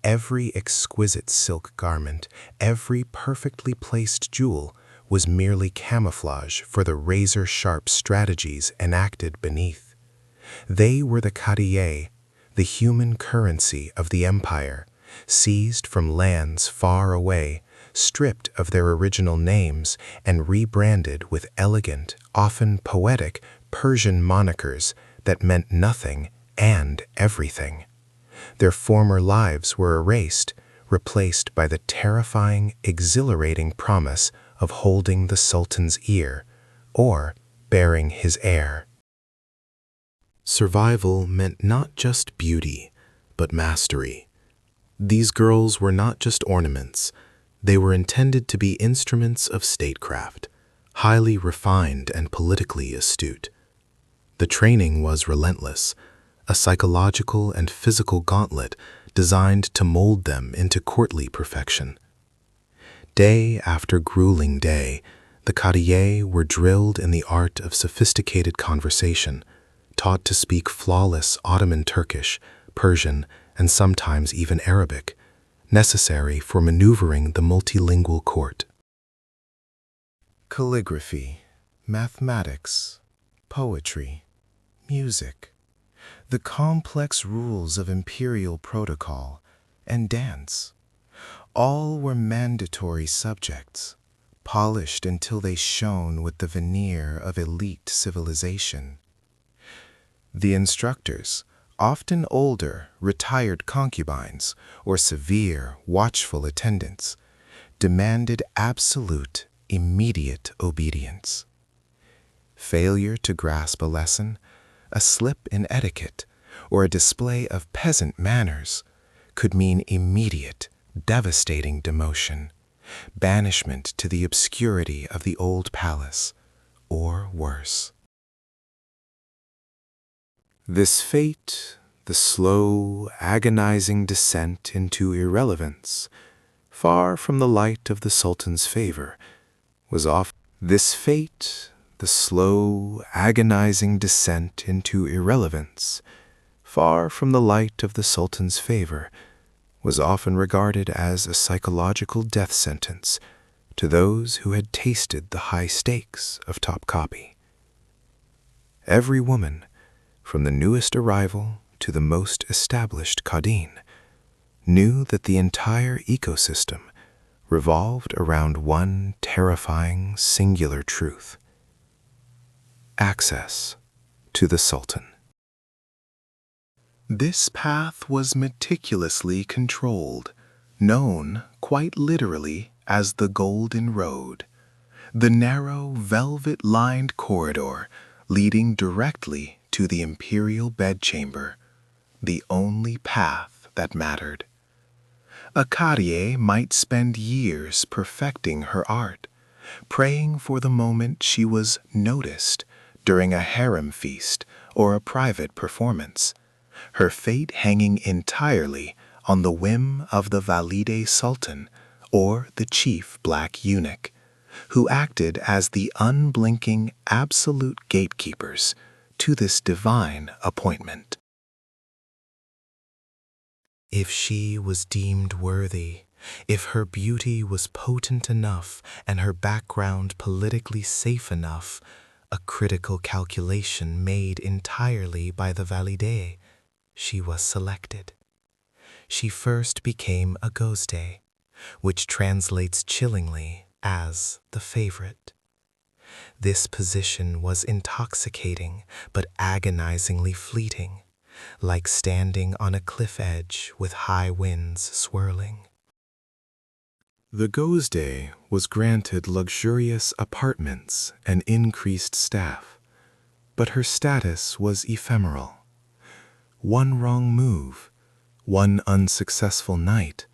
Every exquisite silk garment, every perfectly placed jewel was merely camouflage for the razor-sharp strategies enacted beneath. They were the Kariye, the human currency of the empire, seized from lands far away, stripped of their original names, and rebranded with elegant, often poetic, Persian monikers that meant nothing and everything. Their former lives were erased, replaced by the terrifying, exhilarating promise of holding the Sultan's ear, or bearing his heir. Survival meant not just beauty, but mastery. These girls were not just ornaments. They were intended to be instruments of statecraft, highly refined and politically astute. The training was relentless, a psychological and physical gauntlet designed to mold them into courtly perfection. Day after grueling day, the Kariye were drilled in the art of sophisticated conversation, taught to speak flawless Ottoman Turkish, Persian, and sometimes even Arabic, necessary for maneuvering the multilingual court. Calligraphy, mathematics, poetry, music, the complex rules of imperial protocol, and dance, all were mandatory subjects, polished until they shone with the veneer of elite civilization. The instructors, often older, retired concubines or severe, watchful attendants, demanded absolute, immediate obedience. Failure to grasp a lesson, a slip in etiquette, or a display of peasant manners could mean immediate, devastating demotion, banishment to the obscurity of the old palace, or worse. This fate, the slow, agonizing descent into irrelevance, far from the light of the Sultan's favor, was often this fate, the slow, agonizing descent into irrelevance, far from the light of the Sultan's favor, was often regarded as a psychological death sentence to those who had tasted the high stakes of Topkapi. Every woman, from the newest arrival to the most established Kadin, knew that the entire ecosystem revolved around one terrifying singular truth: access to the Sultan. This path was meticulously controlled, known quite literally as the Golden Road, the narrow, velvet-lined corridor leading directly to the imperial bedchamber, the only path that mattered. A courtier might spend years perfecting her art, praying for the moment she was noticed during a harem feast or a private performance, her fate hanging entirely on the whim of the valide sultan or the chief black eunuch, who acted as the unblinking absolute gatekeepers to this divine appointment. If she was deemed worthy, if her beauty was potent enough and her background politically safe enough, a critical calculation made entirely by the valide, she was selected. She first became a gozde, which translates chillingly as the favorite. This position was intoxicating but agonizingly fleeting, like standing on a cliff edge with high winds swirling. The gozde was granted luxurious apartments and increased staff, but her status was ephemeral. One wrong move, one unsuccessful night,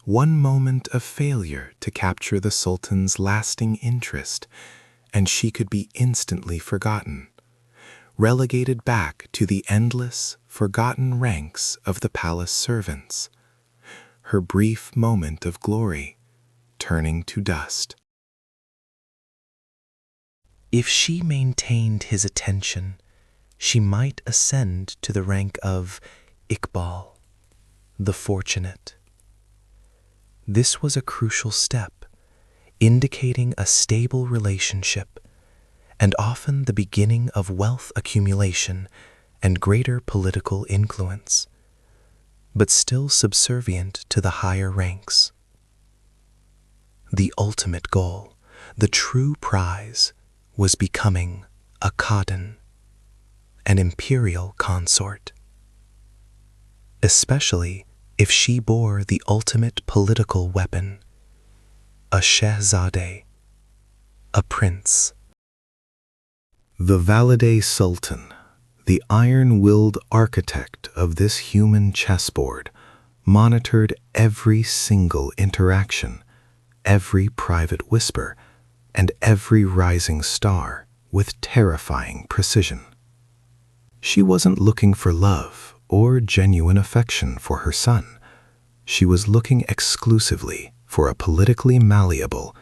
one moment of failure to capture the Sultan's lasting interest, and she could be instantly forgotten, relegated back to the endless, forgotten ranks of the palace servants. Her brief moment of glory turning to dust. If she maintained his attention, she might ascend to the rank of Iqbal, the fortunate. This was a crucial step, indicating a stable relationship, and often the beginning of wealth accumulation and greater political influence, but still subservient to the higher ranks. The ultimate goal, the true prize, was becoming a Kadin, an imperial consort, especially if she bore the ultimate political weapon, a Shehzadeh, a prince. The valide sultan, the iron-willed architect of this human chessboard, monitored every single interaction, every private whisper, and every rising star with terrifying precision. She wasn't looking for love or genuine affection for her son. She was looking exclusively for a politically malleable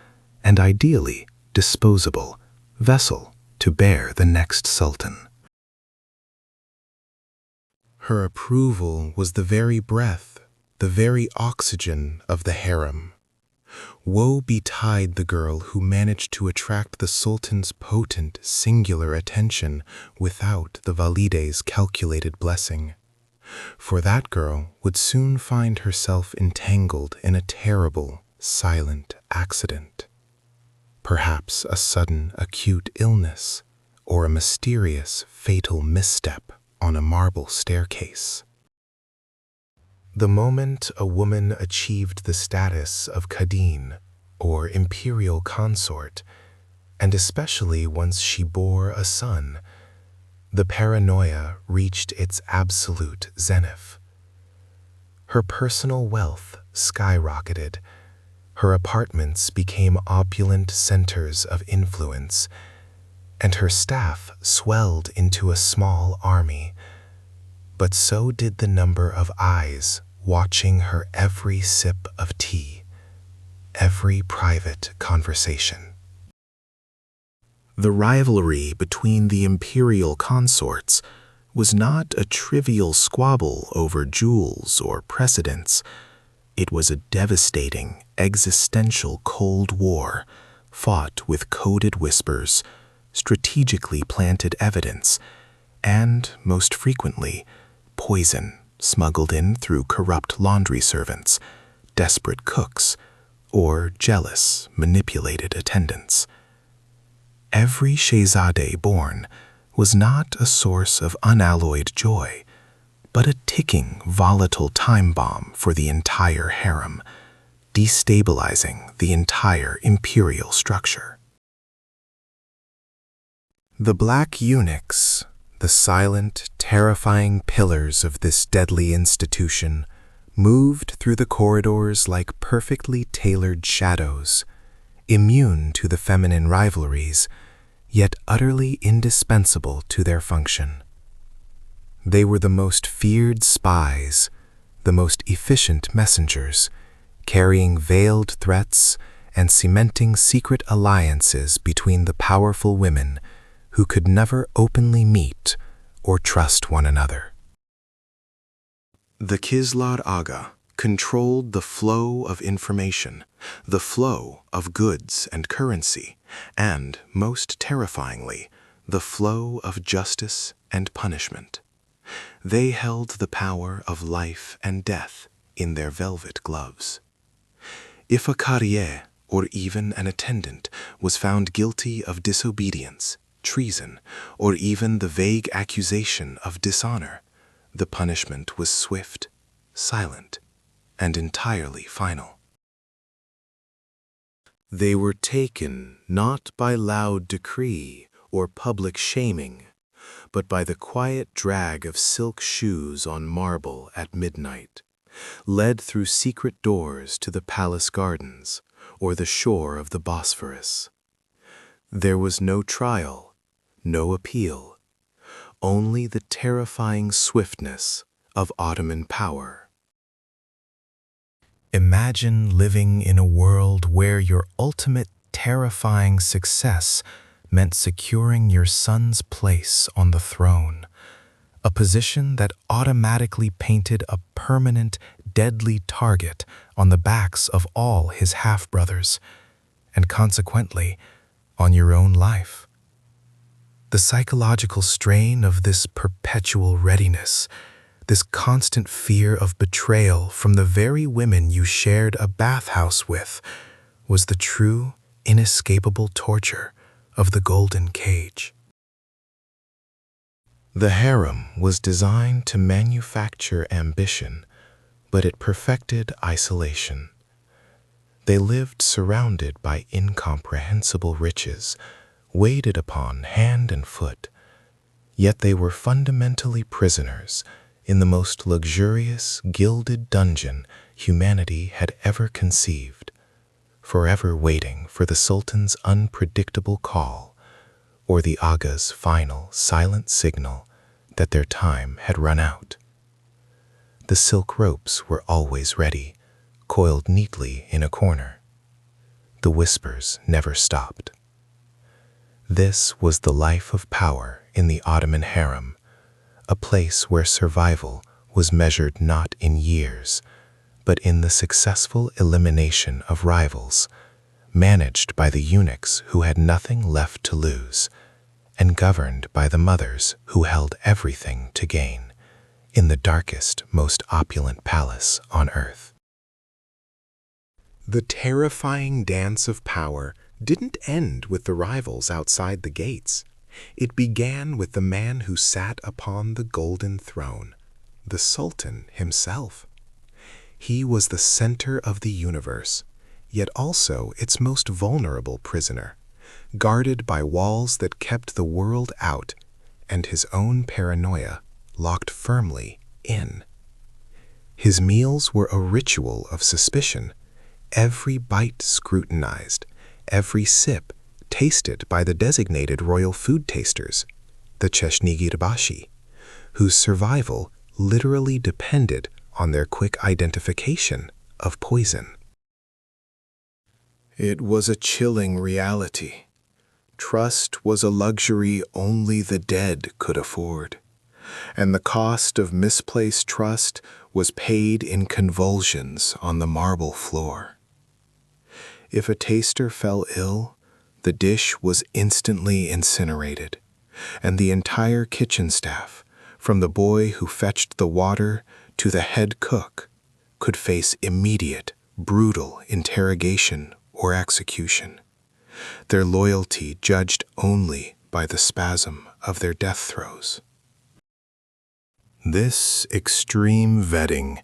and ideally disposable vessel to bear the next sultan. Her approval was the very breath, the very oxygen of the harem. Woe betide the girl who managed to attract the sultan's potent, singular attention without the valide's calculated blessing. For that girl would soon find herself entangled in a terrible, silent accident. Perhaps a sudden, acute illness, or a mysterious, fatal misstep on a marble staircase. The moment a woman achieved the status of Khadin, or imperial consort, and especially once she bore a son, the paranoia reached its absolute zenith. Her personal wealth skyrocketed. Her apartments became opulent centers of influence, and her staff swelled into a small army. But so did the number of eyes watching her every sip of tea, every private conversation. The rivalry between the imperial consorts was not a trivial squabble over jewels or precedence. It was a devastating, existential Cold War, fought with coded whispers, strategically planted evidence, and, most frequently, poison smuggled in through corrupt laundry servants, desperate cooks, or jealous, manipulated attendants. Every Shehzadeh born was not a source of unalloyed joy, but a ticking, volatile time bomb for the entire harem, destabilizing the entire imperial structure. The black eunuchs, the silent, terrifying pillars of this deadly institution, moved through the corridors like perfectly tailored shadows, immune to the feminine rivalries, yet utterly indispensable to their function. They were the most feared spies, the most efficient messengers, carrying veiled threats and cementing secret alliances between the powerful women who could never openly meet or trust one another. The Kislar Aga controlled the flow of information, the flow of goods and currency, and, most terrifyingly, the flow of justice and punishment. They held the power of life and death in their velvet gloves. If a carrier, or even an attendant, was found guilty of disobedience, treason, or even the vague accusation of dishonor, the punishment was swift, silent, and entirely final. They were taken not by loud decree or public shaming, but by the quiet drag of silk shoes on marble at midnight, led through secret doors to the palace gardens or the shore of the Bosphorus. There was no trial, no appeal, only the terrifying swiftness of Ottoman power. Imagine living in a world where your ultimate terrifying success meant securing your son's place on the throne, a position that automatically painted a permanent, deadly target on the backs of all his half-brothers, and consequently, on your own life. The psychological strain of this perpetual readiness, this constant fear of betrayal from the very women you shared a bathhouse with, was the true, inescapable torture of the golden cage. The harem was designed to manufacture ambition, but it perfected isolation. They lived surrounded by incomprehensible riches, waited upon hand and foot, yet they were fundamentally prisoners in the most luxurious, gilded dungeon humanity had ever conceived, forever waiting for the Sultan's unpredictable call or the Aga's final, silent signal that their time had run out. The silk ropes were always ready, coiled neatly in a corner. The whispers never stopped. This was the life of power in the Ottoman harem, a place where survival was measured not in years, but in the successful elimination of rivals, managed by the eunuchs who had nothing left to lose, and governed by the mothers who held everything to gain, in the darkest, most opulent palace on earth. The terrifying dance of power didn't end with the rivals outside the gates. It began with the man who sat upon the golden throne, the Sultan himself. He was the center of the universe, yet also its most vulnerable prisoner, guarded by walls that kept the world out and his own paranoia locked firmly in. His meals were a ritual of suspicion, every bite scrutinized, every sip tasted by the designated royal food tasters, the Cheshnigirbashi, whose survival literally depended on their quick identification of poison. It was a chilling reality. Trust was a luxury only the dead could afford, and the cost of misplaced trust was paid in convulsions on the marble floor. If a taster fell ill, the dish was instantly incinerated, and the entire kitchen staff, from the boy who fetched the water to the head cook, could face immediate, brutal interrogation or execution, their loyalty judged only by the spasm of their death throes. This extreme vetting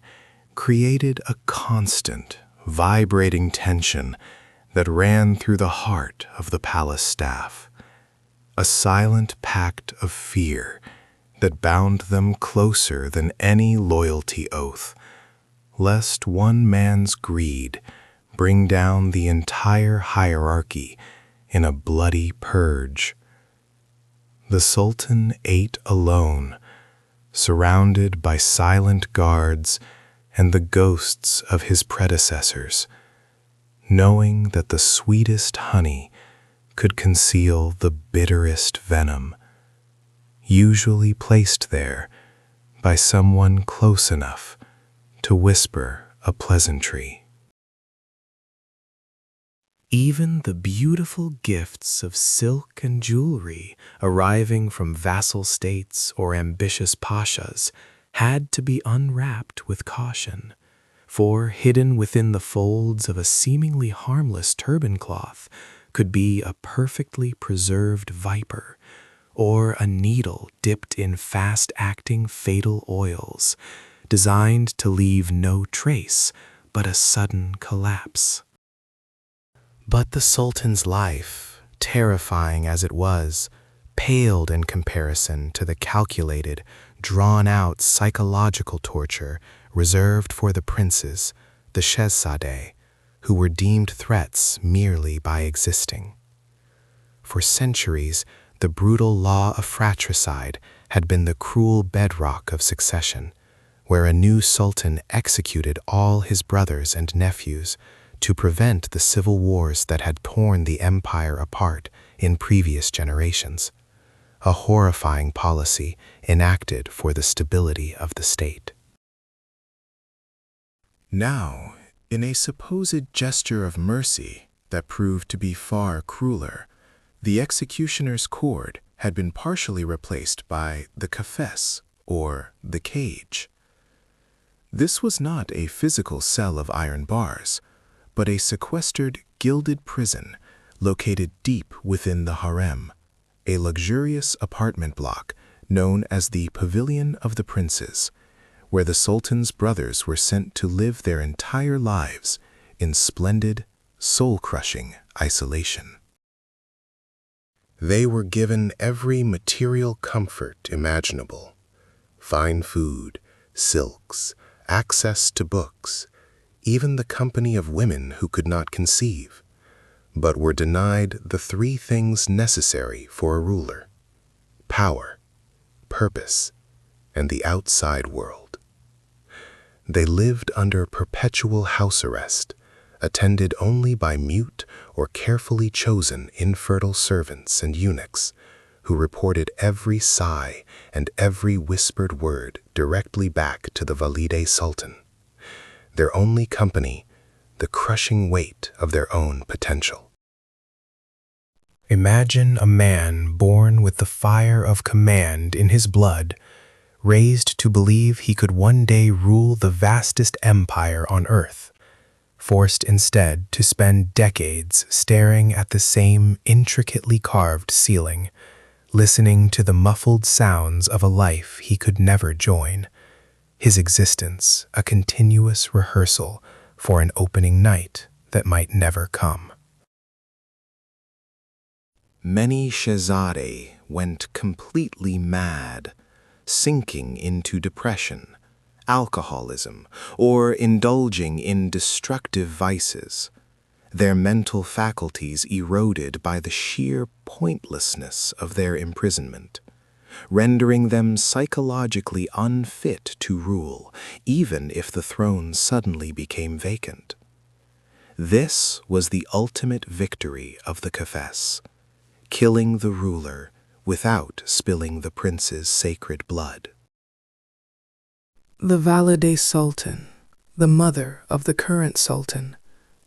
created a constant, vibrating tension that ran through the heart of the palace staff, a silent pact of fear that bound them closer than any loyalty oath, lest one man's greed bring down the entire hierarchy in a bloody purge. The Sultan ate alone, surrounded by silent guards and the ghosts of his predecessors, knowing that the sweetest honey could conceal the bitterest venom, usually placed there by someone close enough to whisper a pleasantry. Even the beautiful gifts of silk and jewelry arriving from vassal states or ambitious pashas had to be unwrapped with caution, for hidden within the folds of a seemingly harmless turban cloth could be a perfectly preserved viper, or a needle dipped in fast-acting fatal oils, designed to leave no trace but a sudden collapse. But the Sultan's life, terrifying as it was, paled in comparison to the calculated, drawn-out psychological torture reserved for the princes, the Shehzadeh, who were deemed threats merely by existing. For centuries, the brutal law of fratricide had been the cruel bedrock of succession, where a new sultan executed all his brothers and nephews to prevent the civil wars that had torn the empire apart in previous generations, a horrifying policy enacted for the stability of the state. Now, in a supposed gesture of mercy that proved to be far crueler, the executioner's cord had been partially replaced by the kafes, or the cage. This was not a physical cell of iron bars, but a sequestered, gilded prison located deep within the harem, a luxurious apartment block known as the Pavilion of the Princes, where the Sultan's brothers were sent to live their entire lives in splendid, soul-crushing isolation. They were given every material comfort imaginable: fine food, silks, access to books, even the company of women who could not conceive, but were denied the three things necessary for a ruler: power, purpose, and the outside world. They lived under perpetual house arrest, attended only by mute or carefully chosen infertile servants and eunuchs, who reported every sigh and every whispered word directly back to the Valide Sultan. Their only company, the crushing weight of their own potential. Imagine a man born with the fire of command in his blood, raised to believe he could one day rule the vastest empire on earth, forced instead to spend decades staring at the same intricately carved ceiling, listening to the muffled sounds of a life he could never join, his existence a continuous rehearsal for an opening night that might never come. Many Shehzade went completely mad, sinking into depression, alcoholism, or indulging in destructive vices, their mental faculties eroded by the sheer pointlessness of their imprisonment, rendering them psychologically unfit to rule, even if the throne suddenly became vacant. This was the ultimate victory of the Kafes, killing the ruler without spilling the prince's sacred blood. The Valide Sultan, the mother of the current sultan,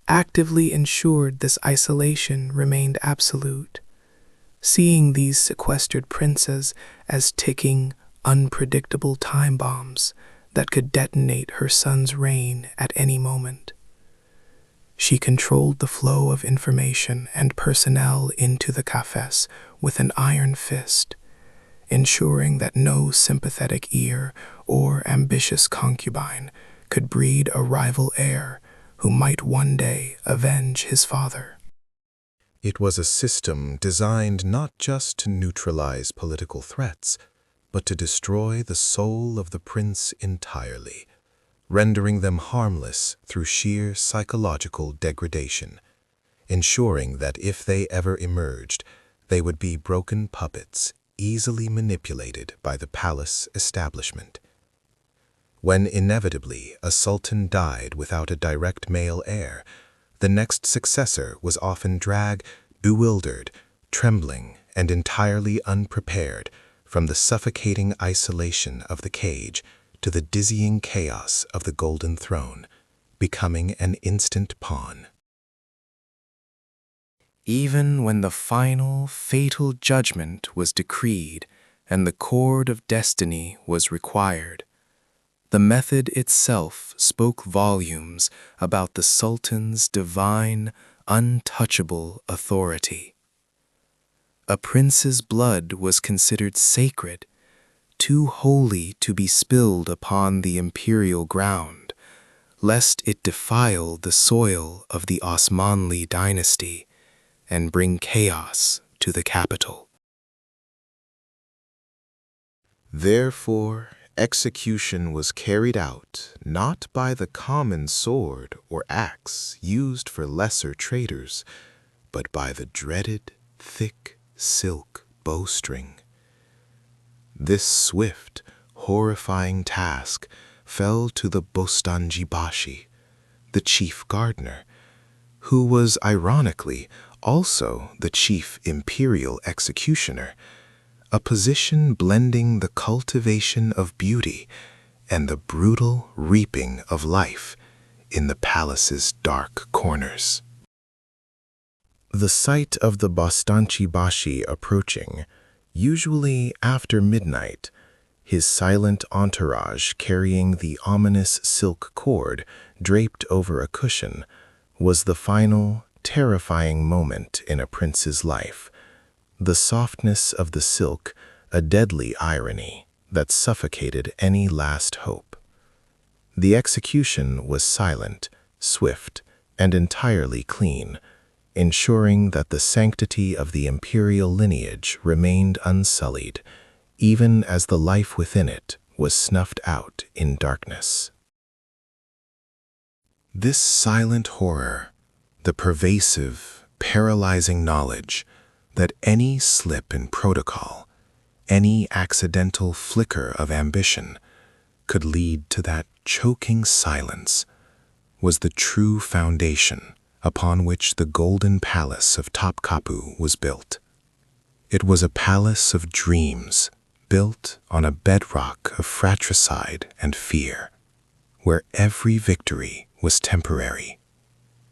actively ensured this isolation remained absolute, seeing these sequestered princes as ticking, unpredictable time bombs that could detonate her son's reign at any moment. She controlled the flow of information and personnel into the Kafes with an iron fist, ensuring that no sympathetic ear or ambitious concubine could breed a rival heir who might one day avenge his father. It was a system designed not just to neutralize political threats, but to destroy the soul of the prince entirely, rendering them harmless through sheer psychological degradation, ensuring that if they ever emerged, they would be broken puppets easily manipulated by the palace establishment. When inevitably a sultan died without a direct male heir, the next successor was often dragged, bewildered, trembling, and entirely unprepared from the suffocating isolation of the cage to the dizzying chaos of the Golden Throne, becoming an instant pawn. Even when the final, fatal judgment was decreed and the cord of destiny was required, the method itself spoke volumes about the Sultan's divine, untouchable authority. A prince's blood was considered sacred, too holy to be spilled upon the imperial ground, lest it defile the soil of the Osmanli dynasty and bring chaos to the capital. Therefore, execution was carried out not by the common sword or axe used for lesser traitors, but by the dreaded, thick silk bowstring. This swift, horrifying task fell to the Bostanjibashi, the chief gardener, who was ironically also the chief imperial executioner, a position blending the cultivation of beauty and the brutal reaping of life in the palace's dark corners. The sight of the Bostanjibashi approaching, usually after midnight, his silent entourage carrying the ominous silk cord draped over a cushion, was the final, terrifying moment in a prince's life, the softness of the silk a deadly irony that suffocated any last hope. The execution was silent, swift, and entirely clean, ensuring that the sanctity of the imperial lineage remained unsullied, even as the life within it was snuffed out in darkness. This silent horror, the pervasive, paralyzing knowledge that any slip in protocol, any accidental flicker of ambition could lead to that choking silence, was the true foundation upon which the Golden Palace of Topkapi was built. It was a palace of dreams built on a bedrock of fratricide and fear, where every victory was temporary,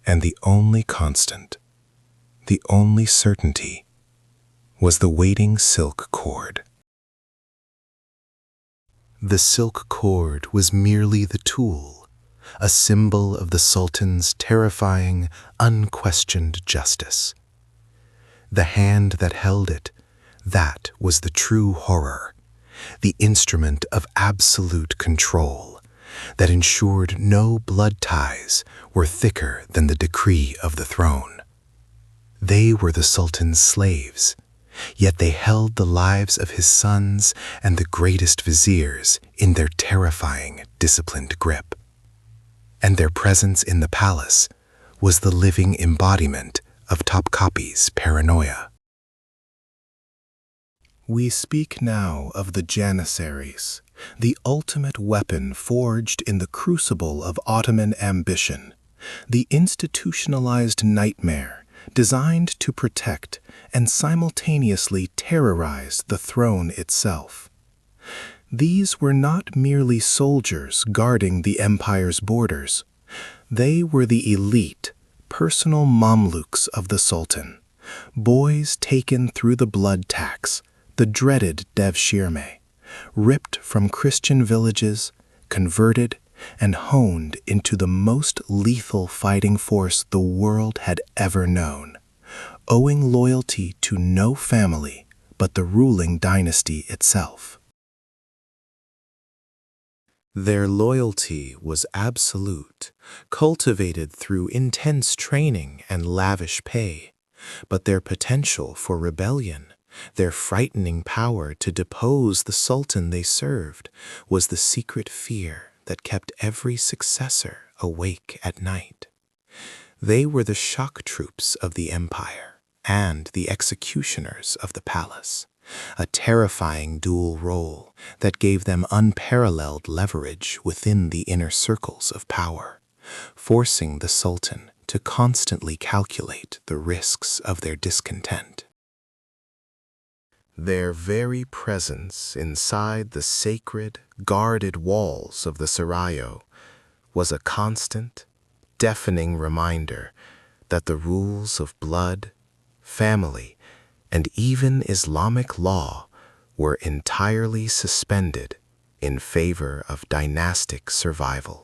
and the only constant, the only certainty, was the waiting silk cord. The silk cord was merely the tool, a symbol of the Sultan's terrifying, unquestioned justice. The hand that held it, That was the true horror, the instrument of absolute control that ensured no blood ties were thicker than the decree of the throne. They were the Sultan's slaves, yet they held the lives of his sons and the greatest viziers in their terrifying, disciplined grip. And their presence in the palace was the living embodiment of Topkapi's paranoia. We speak now of the Janissaries, the ultimate weapon forged in the crucible of Ottoman ambition, the institutionalized nightmare designed to protect and simultaneously terrorize the throne itself. These were not merely soldiers guarding the empire's borders. They were the elite, personal Mamluks of the Sultan, boys taken through the blood tax, the dreaded devshirme, ripped from Christian villages, converted, and honed into the most lethal fighting force the world had ever known, owing loyalty to no family but the ruling dynasty itself. Their loyalty was absolute, cultivated through intense training and lavish pay, but their potential for rebellion, their frightening power to depose the Sultan they served, was the secret fear that kept every successor awake at night. They were the shock troops of the empire and the executioners of the palace, a terrifying dual role that gave them unparalleled leverage within the inner circles of power, forcing the Sultan to constantly calculate the risks of their discontent. Their very presence inside the sacred, guarded walls of the Seraglio was a constant, deafening reminder that the rules of blood, family, and even Islamic law were entirely suspended in favor of dynastic survival.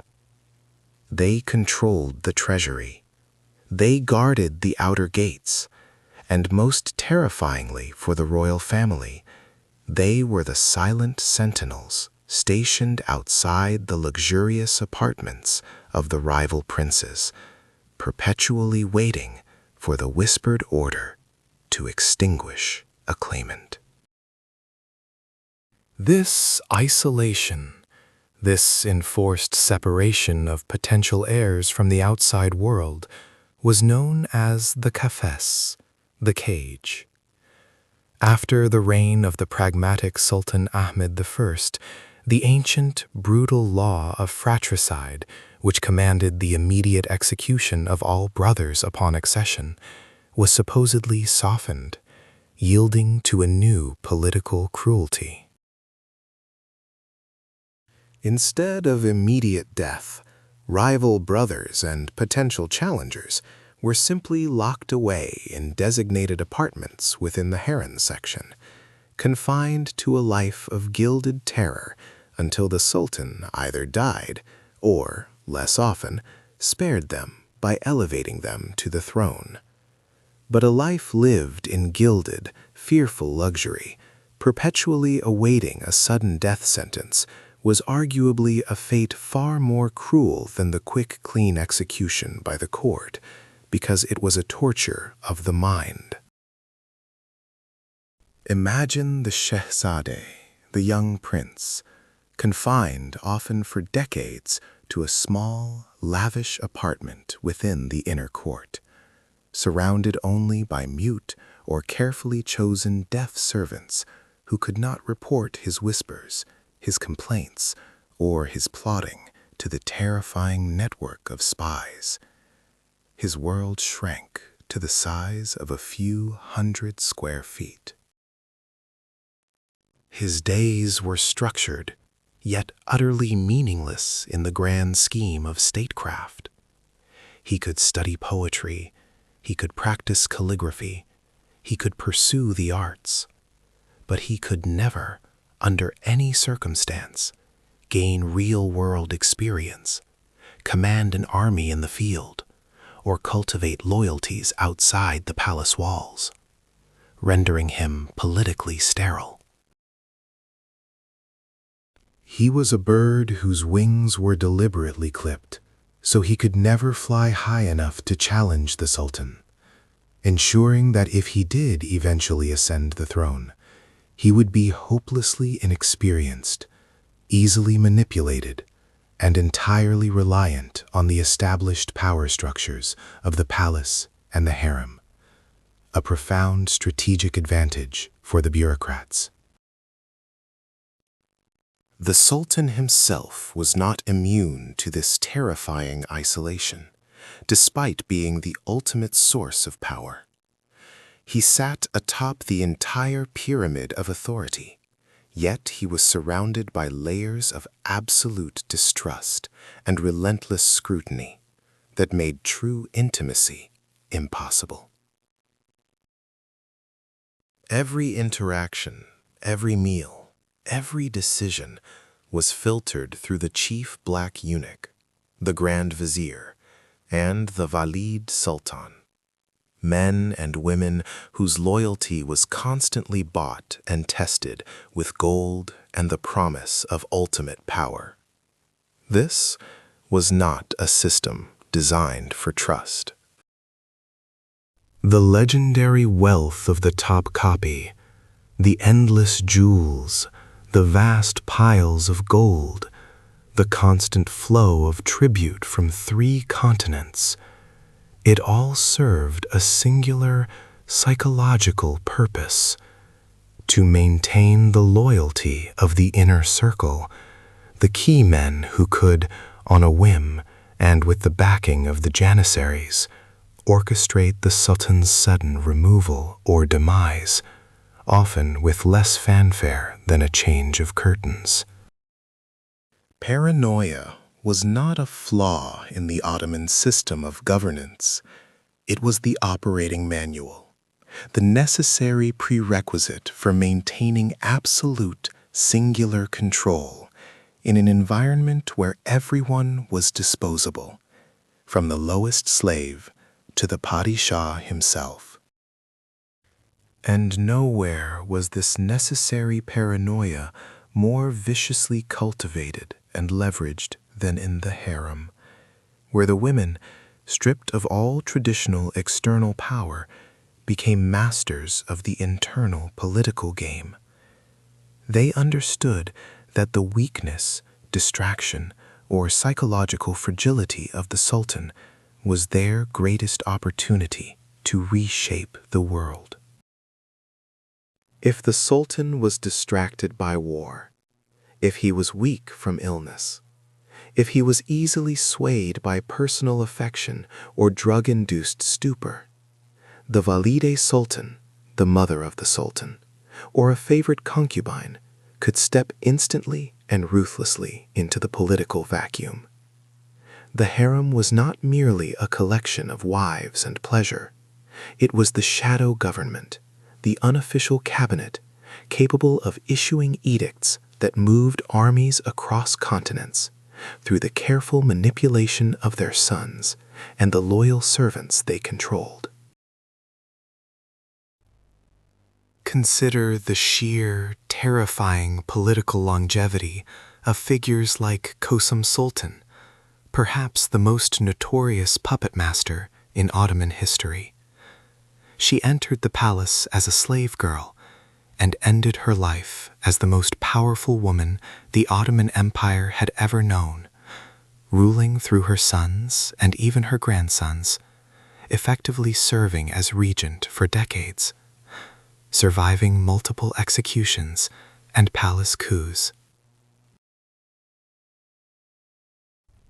They controlled the treasury. They guarded the outer gates. And most terrifyingly for the royal family, they were the silent sentinels stationed outside the luxurious apartments of the rival princes, perpetually waiting for the whispered order to extinguish a claimant. This isolation, this enforced separation of potential heirs from the outside world, was known as the kafes, the cage. After the reign of the pragmatic Sultan Ahmed I, the ancient, brutal law of fratricide, which commanded the immediate execution of all brothers upon accession, was supposedly softened, yielding to a new political cruelty. Instead of immediate death, rival brothers and potential challengers were simply locked away in designated apartments within the harem section, confined to a life of gilded terror until the Sultan either died or, less often, spared them by elevating them to the throne. But a life lived in gilded, fearful luxury, perpetually awaiting a sudden death sentence, was arguably a fate far more cruel than the quick, clean execution by the court, because it was a torture of the mind. Imagine the Shehzadeh, the young prince, confined often for decades to a small, lavish apartment within the inner court, surrounded only by mute or carefully chosen deaf servants who could not report his whispers, his complaints, or his plotting to the terrifying network of spies. His world shrank to the size of a few 100 square feet. His days were structured, yet utterly meaningless in the grand scheme of statecraft. He could study poetry, he could practice calligraphy, he could pursue the arts, but he could never, under any circumstance, gain real-world experience, command an army in the field, or cultivate loyalties outside the palace walls. rendering him politically sterile. He was a bird whose wings were deliberately clipped, so he could never fly high enough to challenge the Sultan, ensuring that if he did eventually ascend the throne, he would be hopelessly inexperienced, easily manipulated, and entirely reliant on the established power structures of the palace and the harem, a profound strategic advantage for the bureaucrats. The Sultan himself was not immune to this terrifying isolation, despite being the ultimate source of power. He sat atop the entire pyramid of authority, yet he was surrounded by layers of absolute distrust and relentless scrutiny that made true intimacy impossible. Every interaction, every meal, every decision was filtered through the chief black eunuch, the Grand Vizier, and the Valid Sultan. Men and women whose loyalty was constantly bought and tested with gold and the promise of ultimate power. This was not a system designed for trust. The legendary wealth of the Topkapi, the endless jewels, the vast piles of gold, the constant flow of tribute from 3 continents, it all served a singular psychological purpose: to maintain the loyalty of the inner circle, the key men who could, on a whim and with the backing of the janissaries, orchestrate the Sultan's sudden removal or demise, often with less fanfare than a change of curtains. Paranoia was not a flaw in the Ottoman system of governance. It was the operating manual, the necessary prerequisite for maintaining absolute, singular control in an environment where everyone was disposable, from the lowest slave to the Padishah himself. And nowhere was this necessary paranoia more viciously cultivated and leveraged than in the harem, where the women, stripped of all traditional external power, became masters of the internal political game. They understood that the weakness, distraction, or psychological fragility of the Sultan was their greatest opportunity to reshape the world. If the Sultan was distracted by war, if he was weak from illness, if he was easily swayed by personal affection or drug-induced stupor, the Valide Sultan, the mother of the Sultan, or a favorite concubine could step instantly and ruthlessly into the political vacuum. The harem was not merely a collection of wives and pleasure. It was the shadow government, the unofficial cabinet, capable of issuing edicts that moved armies across continents through the careful manipulation of their sons and the loyal servants they controlled. Consider the sheer, terrifying political longevity of figures like Kosum Sultan, perhaps the most notorious puppet master in Ottoman history. She entered the palace as a slave girl and ended her life as the most powerful woman the Ottoman Empire had ever known, ruling through her sons and even her grandsons, effectively serving as regent for decades, surviving multiple executions and palace coups.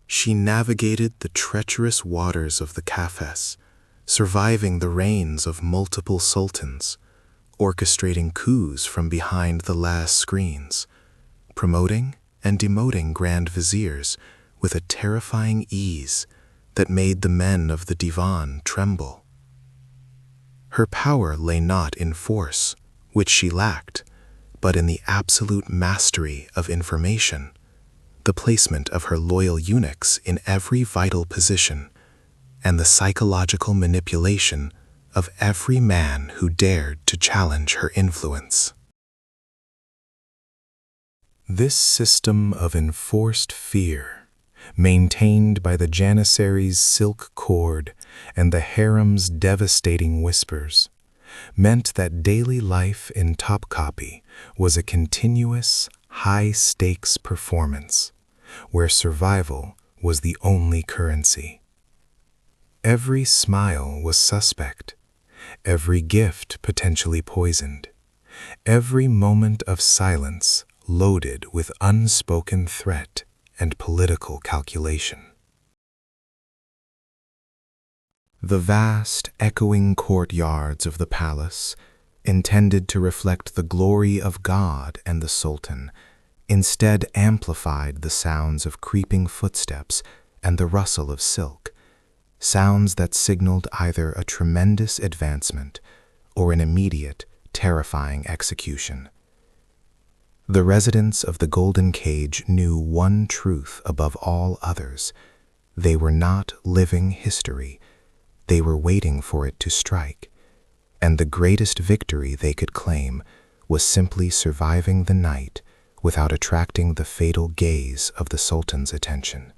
She navigated the treacherous waters of the Kafes, surviving the reigns of multiple sultans, orchestrating coups from behind the last screens, promoting and demoting grand viziers with a terrifying ease that made the men of the Divan tremble. Her power lay not in force, which she lacked, but in the absolute mastery of information, the placement of her loyal eunuchs in every vital position, and the psychological manipulation of every man who dared to challenge her influence. This system of enforced fear, maintained by the janissaries' silk cord and the harem's devastating whispers, meant that daily life in Topkapi was a continuous, high-stakes performance, where survival was the only currency. Every smile was suspect, every gift potentially poisoned, every moment of silence loaded with unspoken threat and political calculation. The vast, echoing courtyards of the palace, intended to reflect the glory of God and the Sultan, instead amplified the sounds of creeping footsteps and the rustle of silk, sounds that signaled either a tremendous advancement or an immediate, terrifying execution. The residents of the Golden Cage knew one truth above all others. They were not living history. They were waiting for it to strike, and the greatest victory they could claim was simply surviving the night without attracting the fatal gaze of the Sultan's attention.